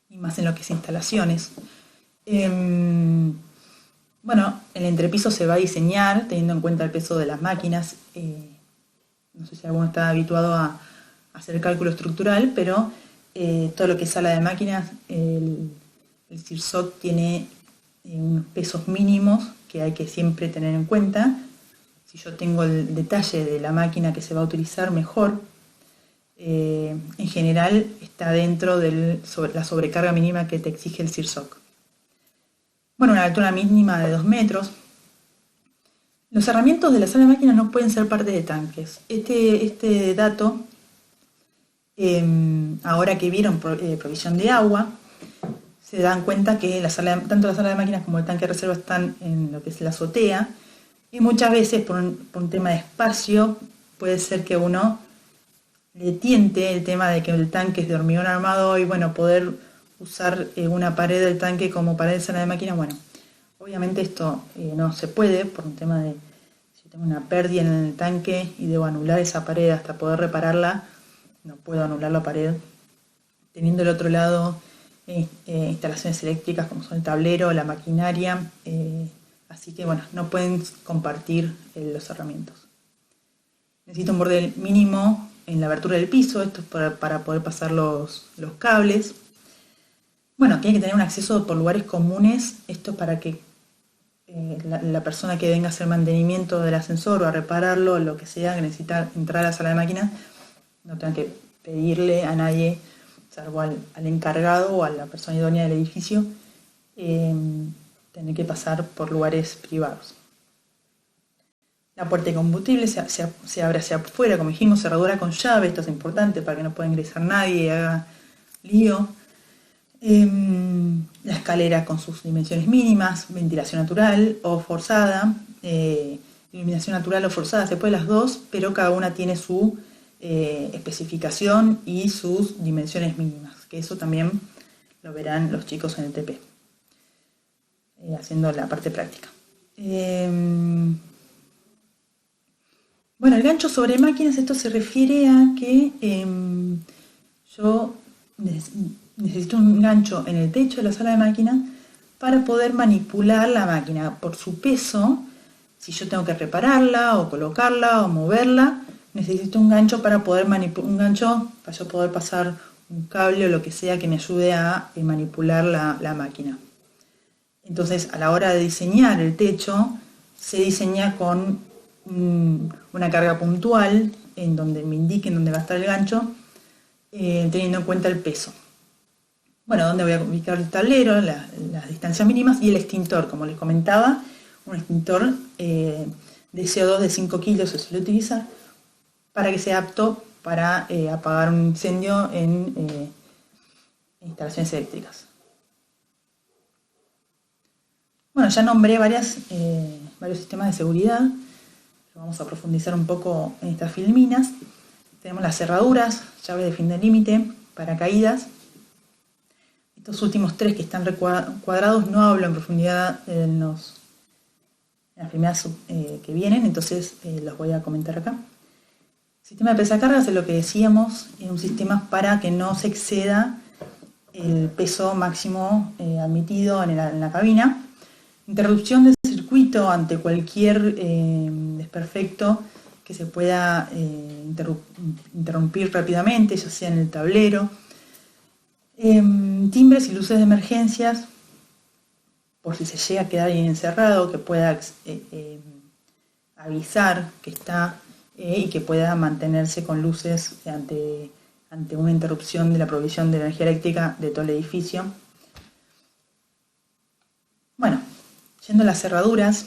y más en lo que es instalaciones. Bueno, el entrepiso se va a diseñar teniendo en cuenta el peso de las máquinas. No sé si alguno está habituado a hacer cálculo estructural, pero todo lo que es sala de máquinas, el CIRSOC tiene unos pesos mínimos que hay que siempre tener en cuenta. Si yo tengo el detalle de la máquina que se va a utilizar, mejor. En general está dentro de la sobrecarga mínima que te exige el CIRSOC. Bueno, una altura mínima de 2 metros. Los herramientas de la sala de máquinas no pueden ser parte de tanques. Este dato, ahora que vieron provisión de agua, se dan cuenta que tanto la sala de máquinas como el tanque de reserva están en lo que es la azotea, y muchas veces por un tema de espacio puede ser que uno le tiente el tema de que el tanque es de hormigón armado y bueno, poder usar una pared del tanque como pared de sala de máquinas. Bueno, obviamente esto no se puede por un tema de si tengo una pérdida en el tanque y debo anular esa pared hasta poder repararla, no puedo anular la pared. Teniendo el otro lado instalaciones eléctricas como son el tablero, la maquinaria, así que bueno, no pueden compartir los herramientas. Necesito un borde mínimo en la abertura del piso, esto es para poder pasar los cables. Bueno, tiene que tener un acceso por lugares comunes, esto es para que la persona que venga a hacer mantenimiento del ascensor o a repararlo, lo que sea, que necesita entrar a la sala de máquinas, no tenga que pedirle a nadie, salvo al encargado o a la persona idónea del edificio, tener que pasar por lugares privados. La puerta de combustible se abre hacia afuera, como dijimos, cerradura con llave, esto es importante para que no pueda ingresar nadie y haga lío. La escalera con sus dimensiones mínimas, ventilación natural o forzada, iluminación natural o forzada, se puede las dos, pero cada una tiene su especificación y sus dimensiones mínimas, que eso también lo verán los chicos en el TP, haciendo la parte práctica. Bueno, el gancho sobre máquinas, esto se refiere a que yo necesito un gancho en el techo de la sala de máquinas para poder manipular la máquina. Por su peso, si yo tengo que repararla o colocarla o moverla, necesito un gancho para poder yo poder pasar un cable o lo que sea que me ayude a manipular la máquina. Entonces, a la hora de diseñar el techo, se diseña con una carga puntual en donde me indiquen dónde va a estar el gancho, teniendo en cuenta el peso. Bueno, dónde voy a ubicar el tablero, las distancias mínimas y el extintor. Como les comentaba, un extintor de CO2 de 5 kilos se suele utilizar para que sea apto para apagar un incendio en instalaciones eléctricas. Bueno, ya nombré varios sistemas de seguridad. Vamos a profundizar un poco en estas filminas. Tenemos las cerraduras, llaves de fin de límite, paracaídas. Estos últimos tres que están recuadrados no hablo en profundidad en las filminas que vienen, entonces los voy a comentar acá. Sistema de pesacargas es lo que decíamos, es un sistema para que no se exceda el peso máximo admitido en la cabina. Interrupción del circuito ante cualquier desperfecto que se pueda interrumpir rápidamente, ya sea en el tablero. Timbres y luces de emergencias, por si se llega a quedar alguien encerrado, que pueda avisar que está y que pueda mantenerse con luces ante una interrupción de la provisión de energía eléctrica de todo el edificio. Bueno, yendo a las cerraduras,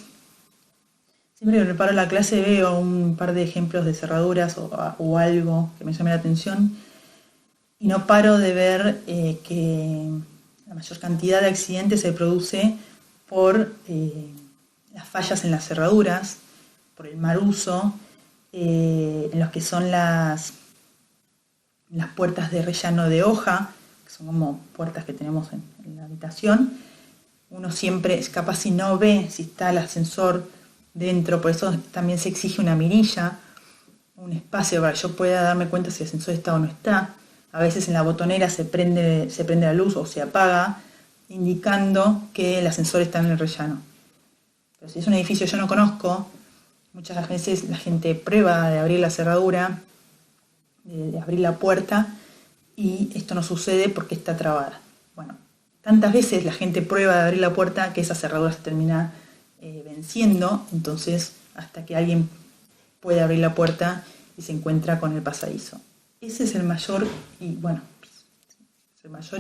siempre que preparo la clase veo un par de ejemplos de cerraduras o algo que me llame la atención y no paro de ver que la mayor cantidad de accidentes se produce por las fallas en las cerraduras, por el mal uso, en los que son las puertas de rellano de hoja, que son como puertas que tenemos en la habitación. Uno siempre es capaz si no ve si está el ascensor dentro, por eso también se exige una mirilla, un espacio para que yo pueda darme cuenta si el ascensor está o no está. A veces en la botonera se prende la luz o se apaga, indicando que el ascensor está en el rellano. Pero si es un edificio que yo no conozco, muchas veces la gente prueba de abrir la cerradura, de abrir la puerta, y esto no sucede porque está trabada. Bueno, tantas veces la gente prueba de abrir la puerta que esa cerradura se termina venciendo, entonces hasta que alguien puede abrir la puerta y se encuentra con el pasadizo. Ese es el mayor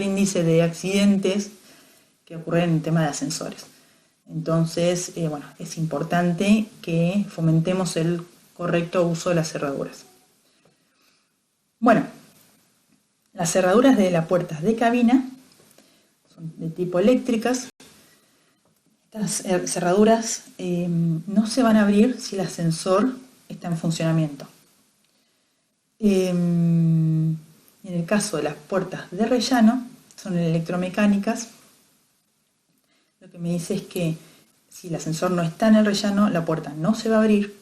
índice de accidentes que ocurren en el tema de ascensores. Entonces, es importante que fomentemos el correcto uso de las cerraduras. Bueno, las cerraduras de las puertas de cabina son de tipo eléctricas. Estas cerraduras no se van a abrir si el ascensor está en funcionamiento. En el caso de las puertas de rellano, son electromecánicas. Lo que me dice es que si el ascensor no está en el rellano, la puerta no se va a abrir.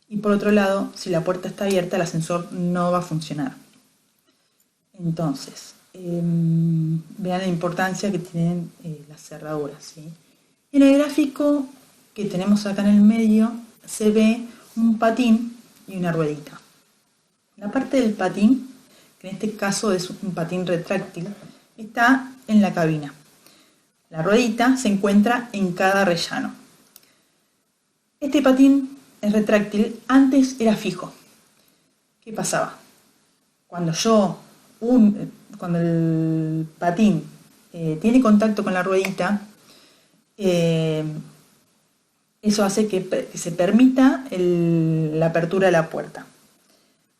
Y por otro lado, si la puerta está abierta, el ascensor no va a funcionar. Entonces, vean la importancia que tienen las cerraduras, ¿sí? En el gráfico que tenemos acá en el medio, se ve un patín y una ruedita. La parte del patín, que en este caso es un patín retráctil, está en la cabina. La ruedita se encuentra en cada rellano. Este patín es retráctil, antes era fijo. ¿Qué pasaba? Cuando el patín tiene contacto con la ruedita, eso hace que se permita la apertura de la puerta.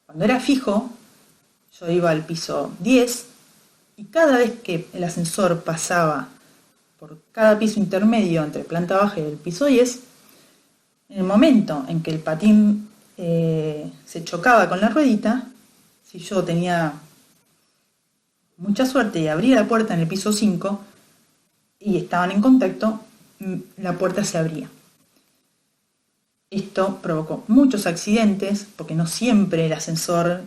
Cuando era fijo, yo iba al piso 10 y cada vez que el ascensor pasaba por cada piso intermedio entre planta baja y el piso 10, en el momento en que el patín se chocaba con la ruedita, si yo tenía mucha suerte y abría la puerta en el piso 5 y estaban en contacto, la puerta se abría. Esto provocó muchos accidentes porque no siempre el ascensor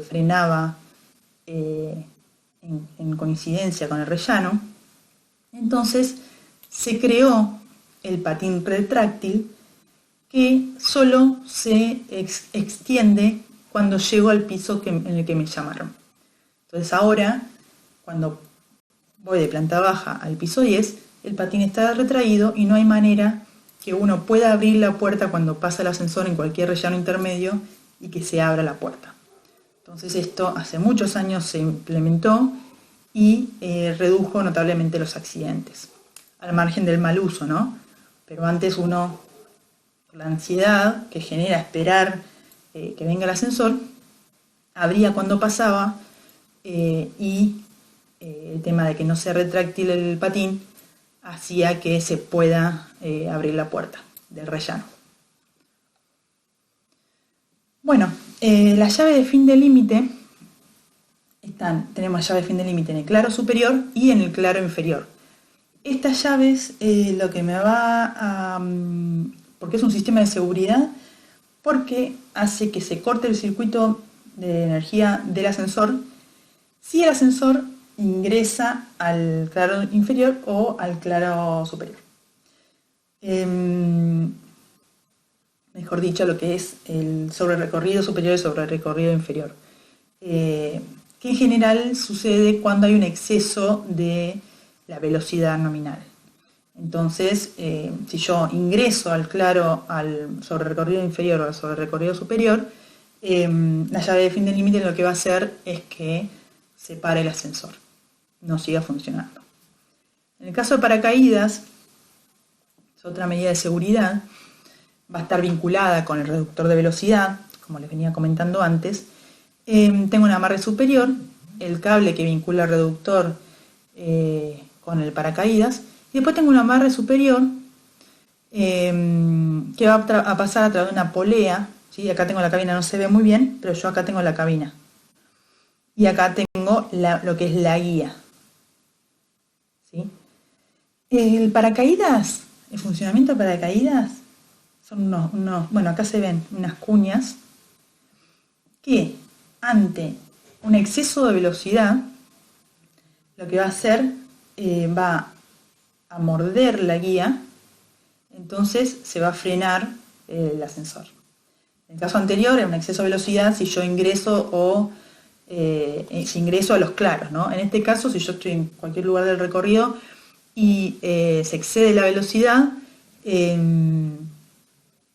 frenaba en coincidencia con el rellano, entonces se creó el patín retráctil que solo se extiende cuando llego al piso en el que me llamaron. Entonces ahora, cuando voy de planta baja al piso 10, el patín está retraído y no hay manera que uno pueda abrir la puerta cuando pasa el ascensor en cualquier rellano intermedio y que se abra la puerta. Entonces esto hace muchos años se implementó y redujo notablemente los accidentes, al margen del mal uso, ¿no? Pero antes uno, por la ansiedad que genera esperar que venga el ascensor, abría cuando pasaba y el tema de que no sea retráctil el patín hacía que se pueda abrir la puerta del rellano. Bueno, la llave de fin de límite, tenemos llave de fin de límite en el claro superior y en el claro inferior. Estas llaves lo que me va a... porque es un sistema de seguridad, porque hace que se corte el circuito de energía del ascensor si el ascensor ingresa al claro inferior o al claro superior. Mejor dicho, lo que es el sobrerecorrido superior y sobrerecorrido inferior. Que en general sucede cuando hay un exceso de la velocidad nominal. Entonces, si yo ingreso al claro, al sobrerecorrido inferior o al sobrerecorrido superior, la llave de fin de límite lo que va a hacer es que se pare el ascensor, no siga funcionando. En el caso de paracaídas, es otra medida de seguridad, va a estar vinculada con el reductor de velocidad, como les venía comentando antes. Tengo un amarre superior, el cable que vincula el reductor con el paracaídas, y después tengo un amarre superior que va a pasar a través de una polea, ¿sí? Acá tengo la cabina, no se ve muy bien, pero yo acá tengo la cabina. Y acá tengo lo que es la guía. ¿Sí? El paracaídas, el funcionamiento del paracaídas, son bueno, acá se ven unas cuñas que ante un exceso de velocidad, lo que va a hacer, va a morder la guía, entonces se va a frenar el ascensor. En el caso anterior, era un exceso de velocidad si yo ingreso si ingreso a los claros, ¿no? En este caso, si yo estoy en cualquier lugar del recorrido y se excede la velocidad,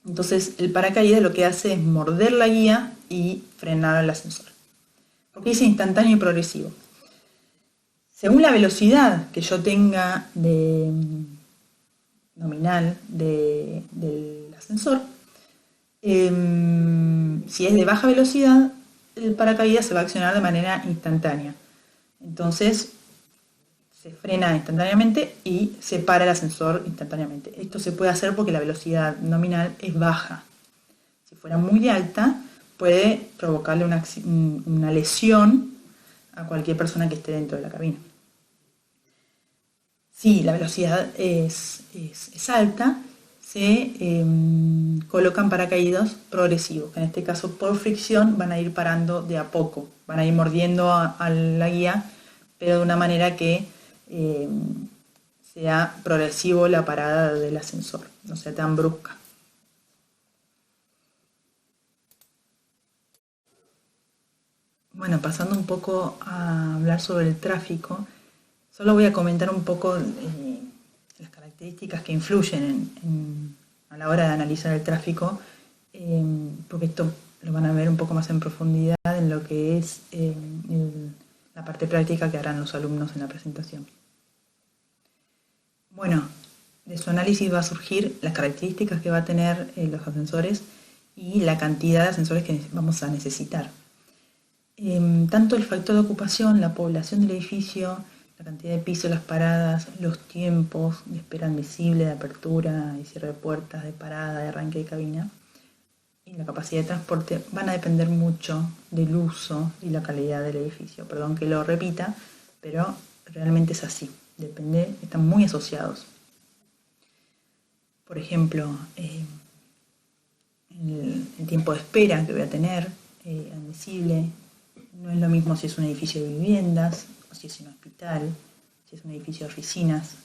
entonces el paracaídas lo que hace es morder la guía y frenar el ascensor. Porque es instantáneo y progresivo. Según la velocidad que yo tenga nominal del ascensor, si es de baja velocidad, el paracaídas se va a accionar de manera instantánea. Entonces se frena instantáneamente y se para el ascensor instantáneamente. Esto se puede hacer porque la velocidad nominal es baja. Si fuera muy alta, puede provocarle una lesión a cualquier persona que esté dentro de la cabina. Si la velocidad es alta, se colocan paracaídas progresivos, que en este caso por fricción van a ir parando de a poco, van a ir mordiendo a la guía, pero de una manera que sea progresivo la parada del ascensor, no sea tan brusca. Bueno, pasando un poco a hablar sobre el tráfico, solo voy a comentar un poco las características que influyen a la hora de analizar el tráfico, porque esto lo van a ver un poco más en profundidad en lo que es la parte práctica que harán los alumnos en la presentación. Bueno, de su análisis va a surgir las características que va a tener los ascensores y la cantidad de ascensores que vamos a necesitar. Tanto el factor de ocupación, la población del edificio, la cantidad de pisos, las paradas, los tiempos de espera admisible, de apertura y cierre de puertas, de parada, de arranque de cabina y la capacidad de transporte van a depender mucho del uso y la calidad del edificio. Perdón que lo repita, pero realmente es así, están muy asociados. Por ejemplo, el tiempo de espera que voy a tener admisible, no es lo mismo si es un edificio de viviendas, si es un hospital, si es un edificio de oficinas.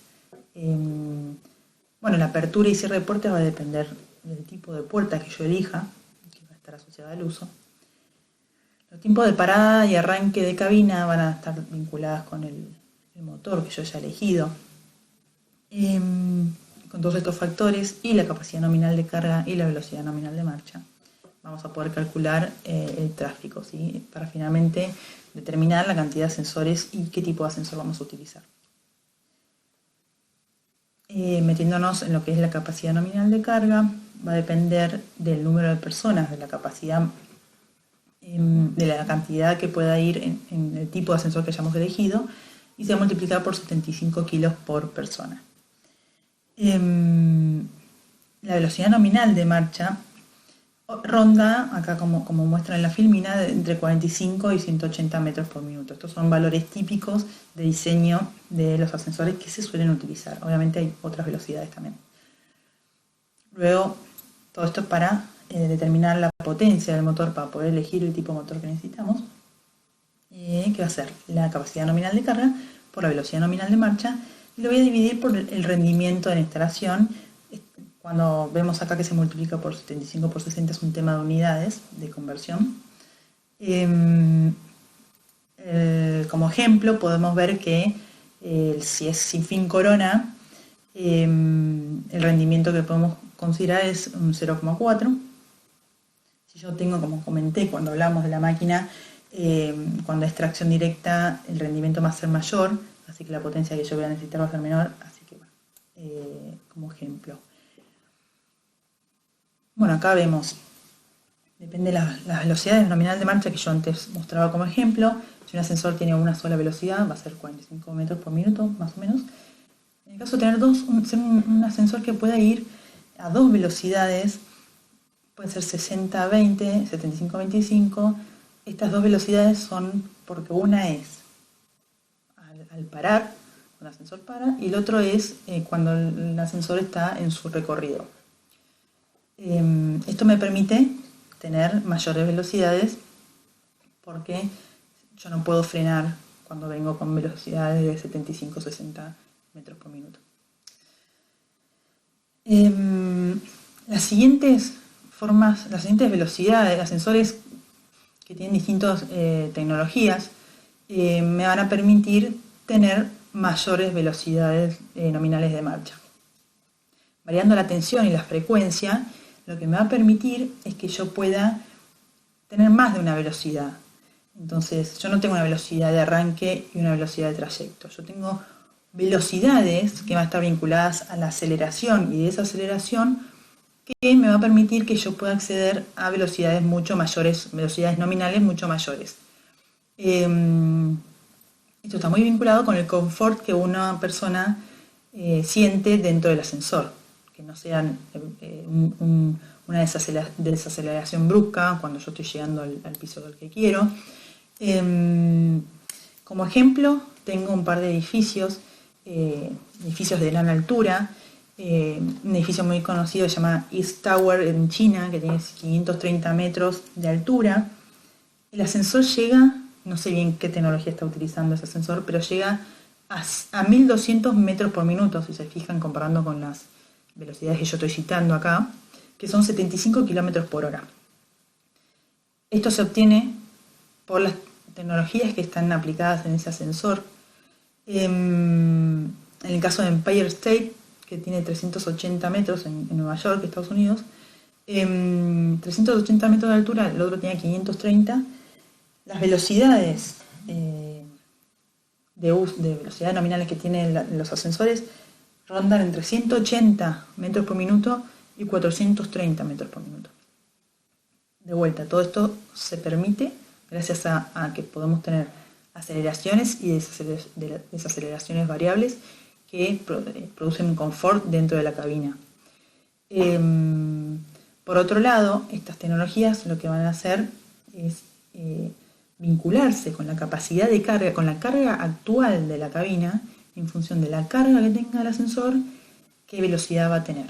Bueno, la apertura y cierre de puertas va a depender del tipo de puerta que yo elija, que va a estar asociada al uso. Los tiempos de parada y arranque de cabina van a estar vinculadas con el motor que yo haya elegido. Con todos estos factores y la capacidad nominal de carga y la velocidad nominal de marcha, vamos a poder calcular el tráfico, ¿sí? Para finalmente determinar la cantidad de ascensores y qué tipo de ascensor vamos a utilizar. Metiéndonos en lo que es la capacidad nominal de carga, va a depender del número de personas, de la capacidad, de la cantidad que pueda ir en el tipo de ascensor que hayamos elegido, y se va a multiplicar por 75 kilos por persona. La velocidad nominal de marcha ronda, acá como muestra en la filmina, entre 45 y 180 metros por minuto. Estos son valores típicos de diseño de los ascensores que se suelen utilizar. Obviamente hay otras velocidades también. Luego, todo esto es para determinar la potencia del motor, para poder elegir el tipo de motor que necesitamos, que va a ser la capacidad nominal de carga por la velocidad nominal de marcha, y lo voy a dividir por el rendimiento de la instalación. Cuando vemos acá que se multiplica por 75 por 60 es un tema de unidades de conversión. Como ejemplo podemos ver que si es sin fin corona, el rendimiento que podemos considerar es un 0,4. Si yo tengo, como comenté cuando hablamos de la máquina, cuando es tracción directa el rendimiento va a ser mayor, así que la potencia que yo voy a necesitar va a ser menor, así que bueno, como ejemplo. Bueno, acá vemos, depende de las velocidades nominal de marcha que yo antes mostraba como ejemplo. Si un ascensor tiene una sola velocidad, va a ser 45 metros por minuto, más o menos. En el caso de tener un ascensor que pueda ir a dos velocidades, puede ser 60-20, 75-25. Estas dos velocidades son porque una es al parar, cuando el ascensor para, y el otro es cuando el ascensor está en su recorrido. Esto me permite tener mayores velocidades porque yo no puedo frenar cuando vengo con velocidades de 75-60 metros por minuto. Las siguientes velocidades, ascensores que tienen distintas tecnologías, me van a permitir tener mayores velocidades nominales de marcha. Variando la tensión y la frecuencia, lo que me va a permitir es que yo pueda tener más de una velocidad. Entonces, yo no tengo una velocidad de arranque y una velocidad de trayecto. Yo tengo velocidades que van a estar vinculadas a la aceleración, y de esa aceleración que me va a permitir que yo pueda acceder a velocidades mucho mayores, velocidades nominales mucho mayores. Esto está muy vinculado con el confort que una persona siente dentro del ascensor, que no sean una desaceleración brusca cuando yo estoy llegando al piso del que quiero. Como ejemplo, tengo un par de edificios de gran altura. Un edificio muy conocido se llama East Tower en China, que tiene 530 metros de altura. El ascensor llega, no sé bien qué tecnología está utilizando ese ascensor, pero llega a 1200 metros por minuto, si se fijan, comparando con las velocidades que yo estoy citando acá, que son 75 kilómetros por hora. Esto se obtiene por las tecnologías que están aplicadas en ese ascensor. En el caso de Empire State, que tiene 380 metros en Nueva York, Estados Unidos, 380 metros de altura, el otro tiene 530. Las velocidades de velocidades nominales que tienen los ascensores rondan entre 180 metros por minuto y 430 metros por minuto. De vuelta, todo esto se permite gracias a que podemos tener aceleraciones y desaceleraciones variables que producen un confort dentro de la cabina. Por otro lado, estas tecnologías lo que van a hacer es vincularse con la capacidad de carga, con la carga actual de la cabina, en función de la carga que tenga el ascensor, qué velocidad va a tener.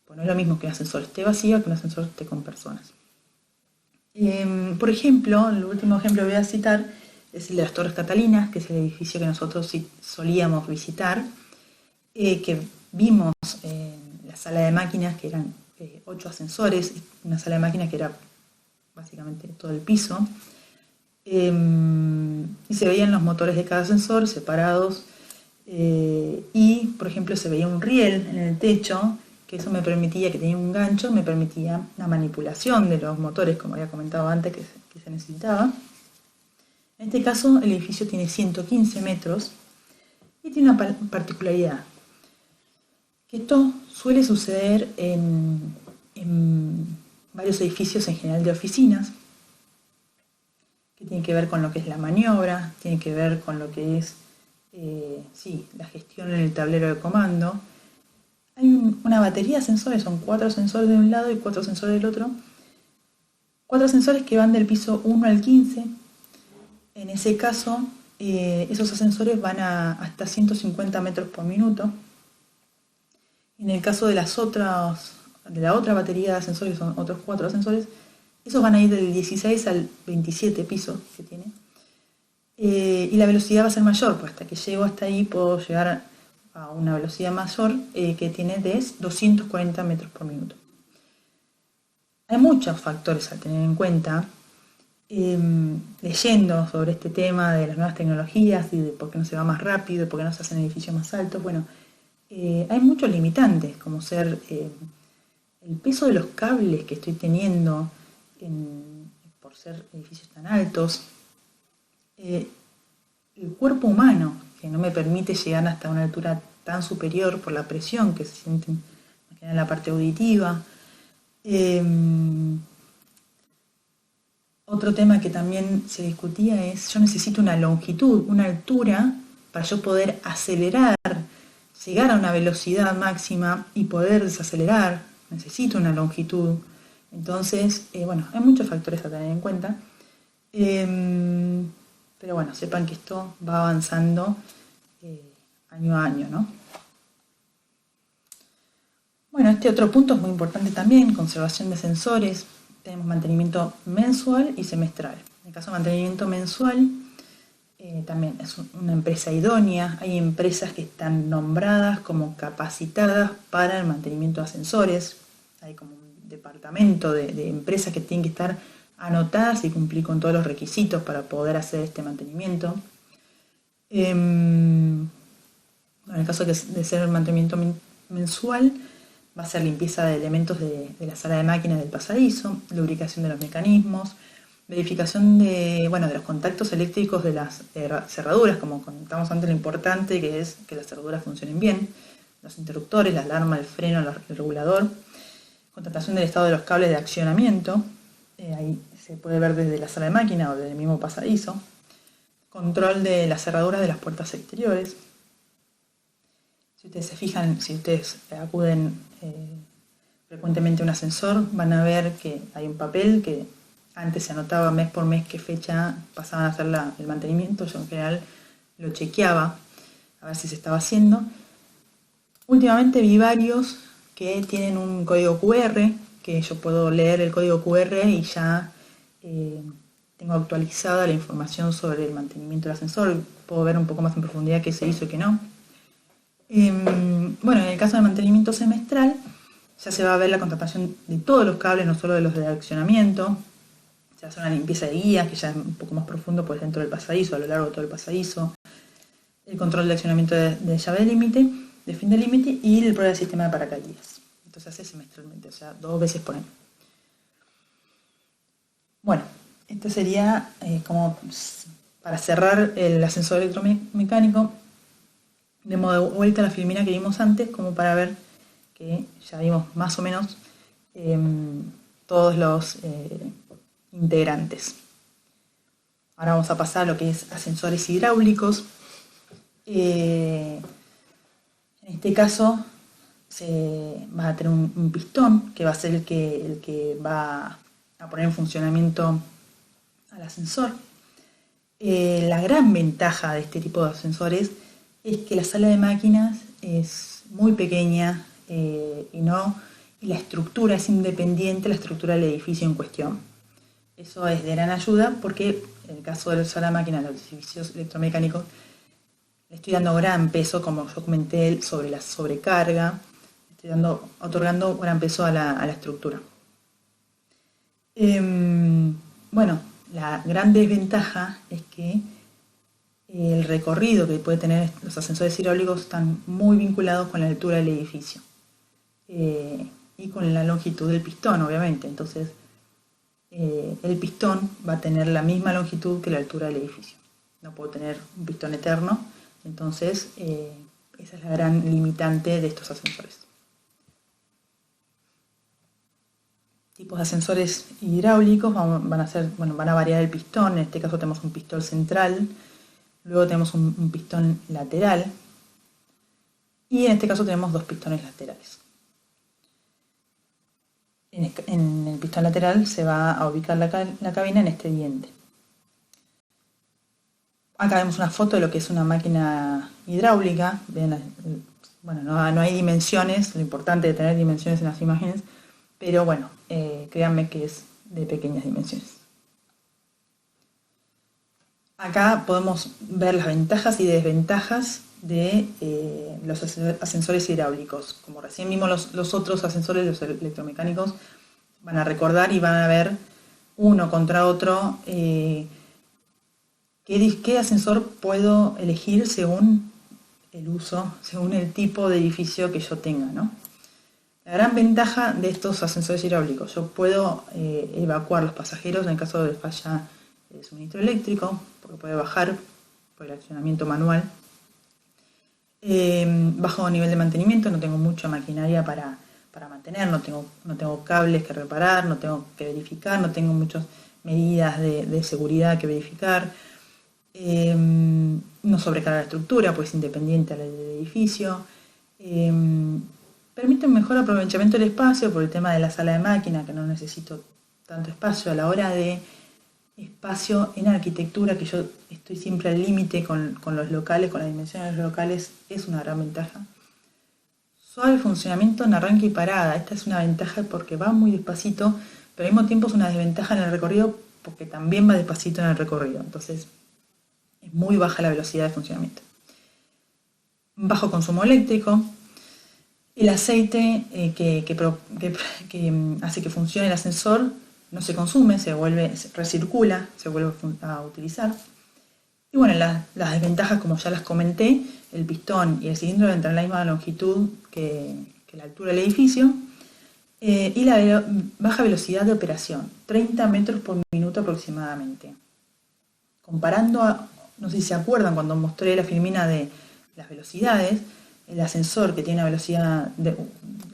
Pues no es lo mismo que un ascensor esté vacío que un ascensor esté con personas. Por ejemplo, el último ejemplo que voy a citar es el de las Torres Catalinas, que es el edificio que nosotros solíamos visitar, que vimos en la sala de máquinas, que eran 8 ascensores, una sala de máquinas que era básicamente todo el piso, y se veían los motores de cada ascensor separados, y por ejemplo se veía un riel en el techo, que eso me permitía, que tenía un gancho, me permitía la manipulación de los motores, como había comentado antes, que se necesitaba. En este caso el edificio tiene 115 metros y tiene una particularidad, que esto suele suceder en varios edificios en general de oficinas, que tiene que ver con lo que es la maniobra, tiene que ver con lo que es la gestión en el tablero de comando. Hay una batería de sensores, son 4 sensores de un lado y 4 sensores del otro. 4 sensores que van del piso 1 al 15. En ese caso, esos ascensores van hasta 150 metros por minuto. En el caso de la otra batería de ascensores, que son otros 4 ascensores, esos van a ir del 16 al 27 piso que tiene. Y la velocidad va a ser mayor, pues hasta que llego hasta ahí puedo llegar a una velocidad mayor que tiene de 240 metros por minuto. Hay muchos factores a tener en cuenta. Leyendo sobre este tema de las nuevas tecnologías y de por qué no se va más rápido y por qué no se hacen edificios más altos, bueno, hay muchos limitantes, como ser el peso de los cables que estoy teniendo por ser edificios tan altos, el cuerpo humano, que no me permite llegar hasta una altura tan superior por la presión que se siente en la parte auditiva. Otro tema que también se discutía es, yo necesito una longitud, una altura, para yo poder acelerar, llegar a una velocidad máxima y poder desacelerar. Necesito una longitud. Entonces, hay muchos factores a tener en cuenta. Pero bueno, sepan que esto va avanzando año a año, ¿no? Bueno, este otro punto es muy importante también, conservación de sensores. Tenemos mantenimiento mensual y semestral. En el caso de mantenimiento mensual, también es una empresa idónea. Hay empresas que están nombradas como capacitadas para el mantenimiento de ascensores. Hay como un departamento de empresas que tienen que estar anotadas y cumplir con todos los requisitos para poder hacer este mantenimiento. En el caso de ser el mantenimiento mensual, va a ser limpieza de elementos de la sala de máquinas del pasadizo, lubricación de los mecanismos, verificación de los contactos eléctricos de las cerraduras, como comentamos antes, lo importante que es que las cerraduras funcionen bien, los interruptores, la alarma, el freno, el regulador, contratación del estado de los cables de accionamiento, ahí se puede ver desde la sala de máquina o desde el mismo pasadizo, control de las cerraduras de las puertas exteriores. Si ustedes se fijan, si ustedes acuden frecuentemente a un ascensor, van a ver que hay un papel que antes se anotaba mes por mes qué fecha pasaban a hacer el mantenimiento. Yo en general lo chequeaba a ver si se estaba haciendo. Últimamente vi varios que tienen un código QR, que yo puedo leer el código QR y ya tengo actualizada la información sobre el mantenimiento del ascensor. Puedo ver un poco más en profundidad qué se hizo y qué no. En el caso del mantenimiento semestral, ya se va a ver la contratación de todos los cables, no solo de los de accionamiento. Se hace una limpieza de guías, que ya es un poco más profundo, pues dentro del pasadizo, a lo largo de todo el pasadizo. El control de accionamiento de llave de límite, de fin de límite, y el prueba del sistema de paracaídas. Entonces se hace semestralmente, o sea, 2 veces por año. Bueno, esto sería como para cerrar el ascensor electromecánico. Demos de vuelta la filmina que vimos antes, como para ver que ya vimos más o menos todos los integrantes. Ahora vamos a pasar a lo que es ascensores hidráulicos. En este caso se va a tener un pistón que va a ser el que va a poner en funcionamiento al ascensor. La gran ventaja de este tipo de ascensores es que la sala de máquinas es muy pequeña y la estructura es independiente de la estructura del edificio en cuestión. Eso es de gran ayuda porque en el caso de la máquina, los edificios electromecánicos, le estoy dando gran peso, como yo comenté, sobre la sobrecarga, estoy otorgando gran peso a la estructura. Bueno, la gran desventaja es que el recorrido que puede tener los ascensores hidráulicos están muy vinculados con la altura del edificio y con la longitud del pistón, obviamente. Entonces, el pistón va a tener la misma longitud que la altura del edificio. No puedo tener un pistón eterno, entonces esa es la gran limitante de estos ascensores. Tipos de ascensores hidráulicos van a variar el pistón. En este caso tenemos un pistón central, luego tenemos un pistón lateral y en este caso tenemos dos pistones laterales. En el pistón lateral se va a ubicar la cabina en este diente. Acá vemos una foto de lo que es una máquina hidráulica. Bueno, no hay dimensiones, lo importante de tener dimensiones en las imágenes, pero bueno, créanme que es de pequeñas dimensiones. Acá podemos ver las ventajas y desventajas de los ascensores hidráulicos. Como recién vimos los otros ascensores, los electromecánicos, van a recordar y van a ver uno contra otro qué ascensor puedo elegir según el uso, según el tipo de edificio que yo tenga, ¿no? La gran ventaja de estos ascensores hidráulicos, yo puedo evacuar los pasajeros en el caso de falla de suministro eléctrico, porque puede bajar por el accionamiento manual. Bajo nivel de mantenimiento, no tengo mucha maquinaria para mantener, no tengo cables que reparar, no tengo que verificar, no tengo muchas medidas de seguridad que verificar. No sobrecarga la estructura, pues es independiente del edificio. Permite un mejor aprovechamiento del espacio por el tema de la sala de máquina, que no necesito tanto espacio a la hora de espacio en arquitectura, que yo estoy siempre al límite con los locales, con las dimensiones de los locales, es una gran ventaja. Suave funcionamiento en arranque y parada. Esta es una ventaja porque va muy despacito, pero al mismo tiempo es una desventaja en el recorrido porque también va despacito en el recorrido. Entonces es muy baja la velocidad de funcionamiento. Bajo consumo eléctrico. El aceite que hace que funcione el ascensor no se consume, se recircula, se vuelve a utilizar. Y bueno, las desventajas, como ya las comenté, el pistón y el cilindro deben tener la misma longitud que la altura del edificio. Y la baja velocidad de operación, 30 metros por minuto aproximadamente. Comparando no sé si se acuerdan cuando mostré la filmina de las velocidades, el ascensor que tiene una velocidad, el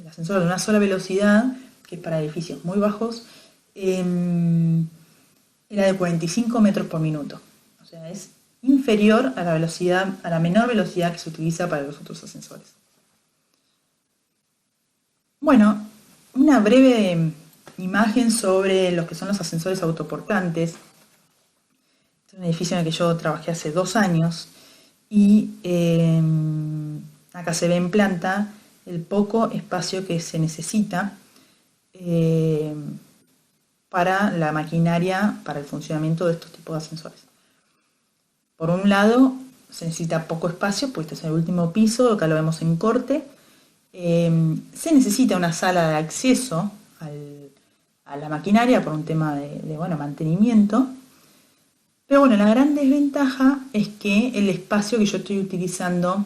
ascensor de una sola velocidad, que es para edificios muy bajos, era de 45 metros por minuto. O sea, es inferior a la menor velocidad que se utiliza para los otros ascensores. Bueno, una breve imagen sobre lo que son los ascensores autoportantes. Este es un edificio en el que yo trabajé hace 2 años y acá se ve en planta el poco espacio que se necesita para la maquinaria, para el funcionamiento de estos tipos de ascensores. Por un lado, se necesita poco espacio, pues este es el último piso, acá lo vemos en corte. Se necesita una sala de acceso a la maquinaria por un tema de mantenimiento. Pero bueno, la gran desventaja es que el espacio que yo estoy utilizando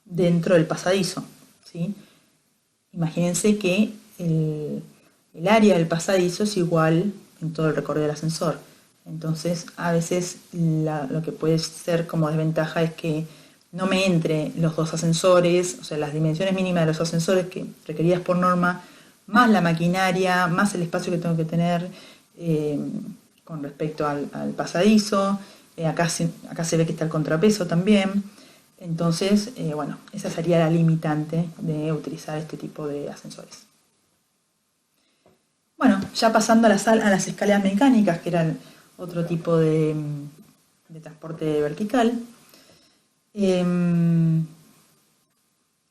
dentro del pasadizo, ¿sí? Imagínense que el área del pasadizo es igual en todo el recorrido del ascensor. Entonces, a veces lo que puede ser como desventaja es que no me entre los dos ascensores, o sea, las dimensiones mínimas de los ascensores que requeridas por norma, más la maquinaria, más el espacio que tengo que tener con respecto al pasadizo. Acá se ve que está el contrapeso también. Entonces, esa sería la limitante de utilizar este tipo de ascensores. Bueno, ya pasando a las escaleras mecánicas, que eran otro tipo de transporte vertical,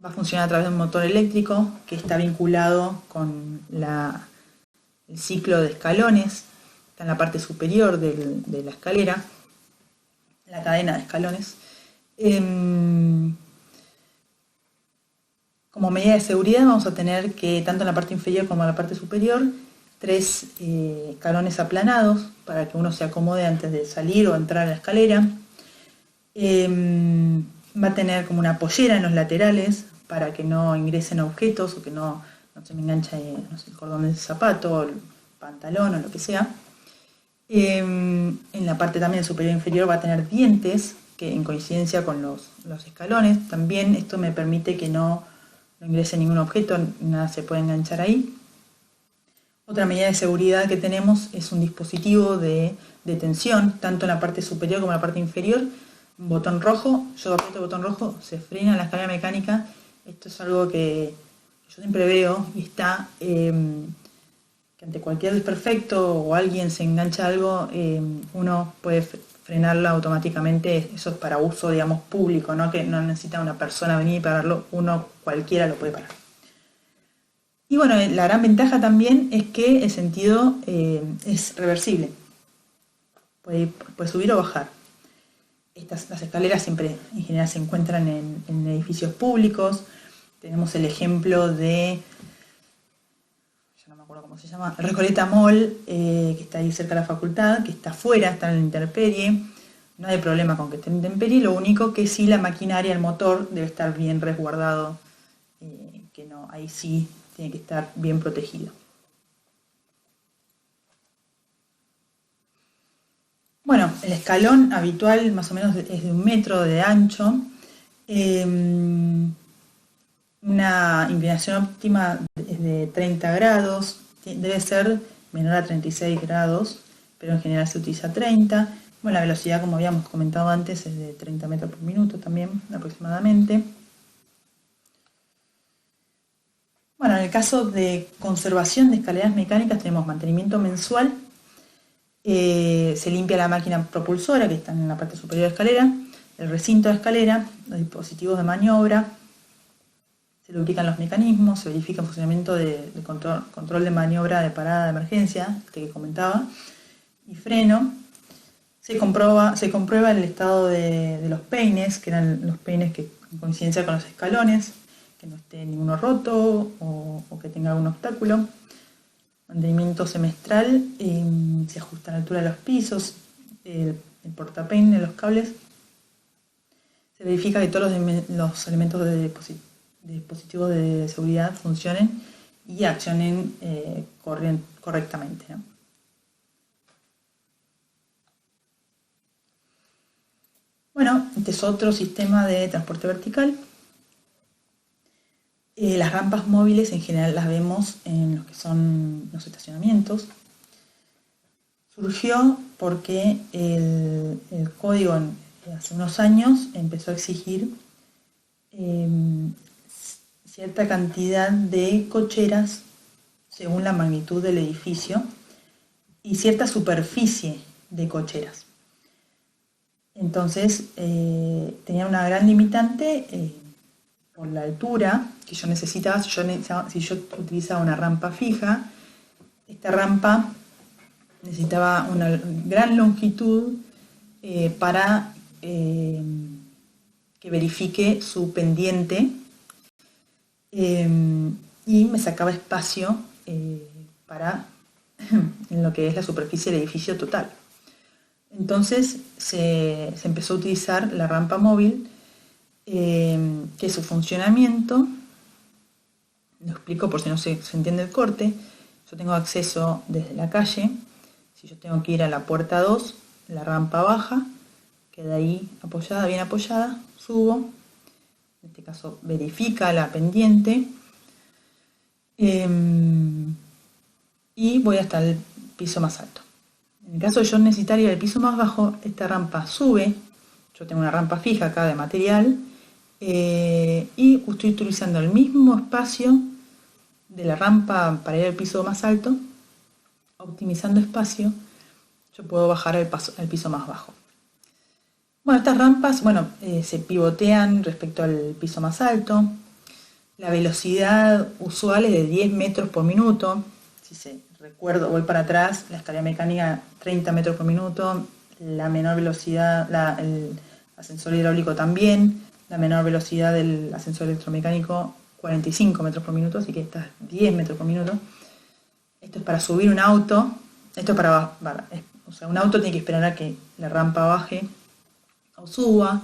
va a funcionar a través de un motor eléctrico que está vinculado con el ciclo de escalones está en la parte superior de la escalera, la cadena de escalones. Como medida de seguridad vamos a tener que, tanto en la parte inferior como en la parte superior, 3 escalones aplanados para que uno se acomode antes de salir o entrar a la escalera. Va a tener como una pollera en los laterales para que no ingresen objetos o que no se me enganche el cordón del zapato, el pantalón o lo que sea. En la parte también superior e inferior va a tener dientes que en coincidencia con los escalones. También esto me permite que no ingrese ningún objeto, nada se puede enganchar ahí. Otra medida de seguridad que tenemos es un dispositivo de tensión, tanto en la parte superior como en la parte inferior. Un botón rojo, yo aprieto el botón rojo, se frena la escalera mecánica. Esto es algo que yo siempre veo y está, que ante cualquier desperfecto o alguien se engancha algo, uno puede frenarla automáticamente. Eso es para uso, digamos, público, ¿no? Que no necesita una persona venir y pararlo, uno cualquiera lo puede parar. Y bueno, la gran ventaja también es que el sentido es reversible, puede subir o bajar. Las escaleras siempre en general se encuentran en edificios públicos. Tenemos el ejemplo de, yo no me acuerdo cómo se llama, Recoleta Mall, que está ahí cerca de la facultad, que está afuera, está en la intemperie. No hay problema con que esté en intemperie, lo único que sí la maquinaria, el motor, debe estar bien resguardado, que no, ahí sí tiene que estar bien protegido. Bueno, el escalón habitual más o menos es de 1 metro de ancho. Una inclinación óptima es de 30 grados, debe ser menor a 36 grados, pero en general se utiliza 30. Bueno, la velocidad, como habíamos comentado antes, es de 30 metros por minuto también, aproximadamente. Bueno, en el caso de conservación de escaleras mecánicas tenemos mantenimiento mensual. Se limpia la máquina propulsora que está en la parte superior de la escalera, el recinto de escalera, los dispositivos de maniobra, se lubrican los mecanismos, se verifica el funcionamiento de control de maniobra de parada de emergencia, que comentaba, y freno. Se comprueba el estado de los peines, que eran los peines que en coincidencia con los escalones, que no esté ninguno roto o que tenga algún obstáculo. Mantenimiento semestral, se ajusta a la altura de los pisos, el portapeine, los cables. Se verifica que todos los elementos de dispositivos de seguridad funcionen y accionen correctamente, ¿no? Bueno, este es otro sistema de transporte vertical. Las rampas móviles en general las vemos en lo que son los estacionamientos. Surgió porque el código hace unos años empezó a exigir cierta cantidad de cocheras según la magnitud del edificio y cierta superficie de cocheras. Entonces tenía una gran limitante por la altura que yo necesitaba. Si yo utilizaba una rampa fija, esta rampa necesitaba una gran longitud para que verifique su pendiente y me sacaba espacio para en lo que es la superficie del edificio total. Entonces se empezó a utilizar la rampa móvil, que su funcionamiento, lo explico por si no se entiende el corte. Yo tengo acceso desde la calle. Si yo tengo que ir a la puerta 2, la rampa baja, queda ahí apoyada, bien apoyada, subo, en este caso verifica la pendiente, y voy hasta el piso más alto. En el caso de yo necesitar ir al piso más bajo, esta rampa sube. Yo tengo una rampa fija acá de material, y estoy utilizando el mismo espacio de la rampa para ir al piso más alto. Optimizando espacio, yo puedo bajar al piso más bajo. Bueno, estas rampas, se pivotean respecto al piso más alto. La velocidad usual es de 10 metros por minuto. Si se recuerdo, voy para atrás, la escalera mecánica 30 metros por minuto, la menor velocidad, el ascensor hidráulico también, la menor velocidad del ascensor electromecánico 45 metros por minuto, así que esta es 10 metros por minuto. Esto es para subir un auto, esto es o sea, un auto tiene que esperar a que la rampa baje o suba,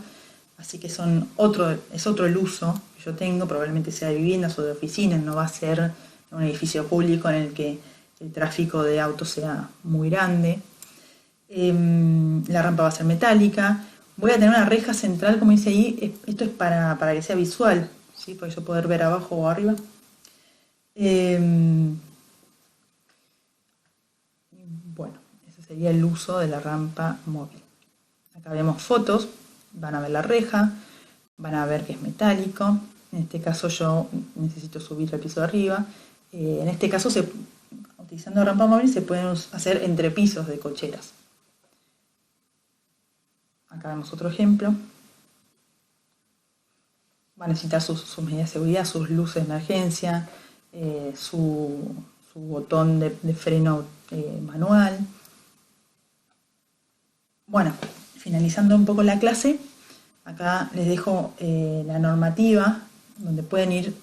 así que es otro el uso que yo tengo, probablemente sea de viviendas o de oficinas, no va a ser un edificio público en el que el tráfico de autos sea muy grande. La rampa va a ser metálica, voy a tener una reja central, como dice ahí, esto es para que sea visual, ¿sí? Para yo poder ver abajo o arriba. Bueno, ese sería el uso de la rampa móvil. Acá vemos fotos, van a ver la reja, van a ver que es metálico. En este caso yo necesito subir al piso de arriba. En este caso, utilizando rampa móvil, se pueden hacer entrepisos de cocheras. Acá vemos otro ejemplo. Va a necesitar sus medidas de seguridad, sus luces de emergencia, su botón de freno manual. Bueno, finalizando un poco la clase, acá les dejo la normativa donde pueden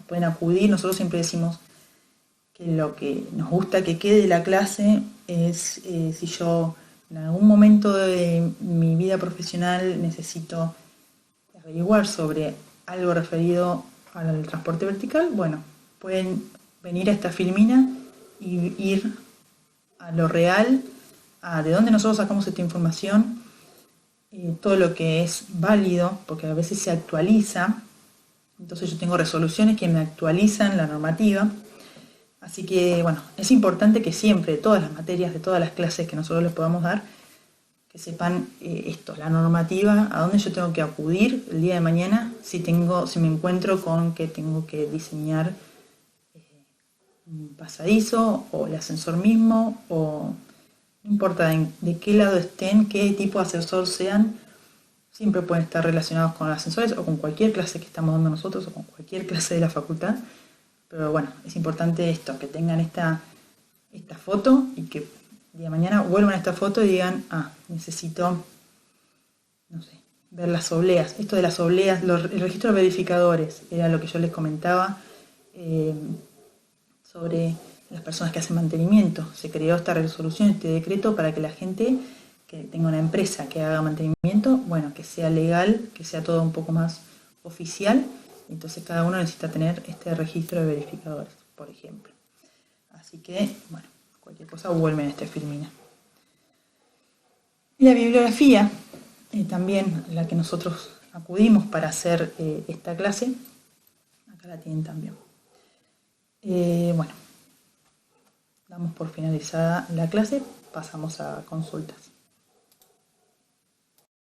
pueden acudir. Nosotros siempre decimos que lo que nos gusta que quede de la clase es si yo en algún momento de mi vida profesional necesito averiguar sobre algo referido al transporte vertical, bueno, pueden venir a esta filmina y ir a lo real, a de dónde nosotros sacamos esta información, todo lo que es válido, porque a veces se actualiza, entonces yo tengo resoluciones que me actualizan la normativa. Así que, bueno, es importante que siempre, todas las materias, de todas las clases que nosotros les podamos dar, que sepan esto, la normativa, a dónde yo tengo que acudir el día de mañana si me encuentro con que tengo que diseñar un pasadizo o el ascensor mismo, o no importa de qué lado estén, qué tipo de ascensor sean, siempre pueden estar relacionados con los ascensores o con cualquier clase que estamos dando nosotros o con cualquier clase de la facultad. Pero bueno, es importante esto, que tengan esta foto y que el día de mañana vuelvan a esta foto y digan, necesito, no sé, ver las obleas. Esto de las obleas, el registro de verificadores, era lo que yo les comentaba sobre las personas que hacen mantenimiento. Se creó esta resolución, este decreto, para que la gente que tenga una empresa que haga mantenimiento, bueno, que sea legal, que sea todo un poco más oficial. Entonces cada uno necesita tener este registro de verificadores, por ejemplo. Así que, bueno, cualquier cosa vuelven a esta filmina. Y la bibliografía, también la que nosotros acudimos para hacer esta clase, acá la tienen también. Bueno, damos por finalizada la clase, pasamos a consultas.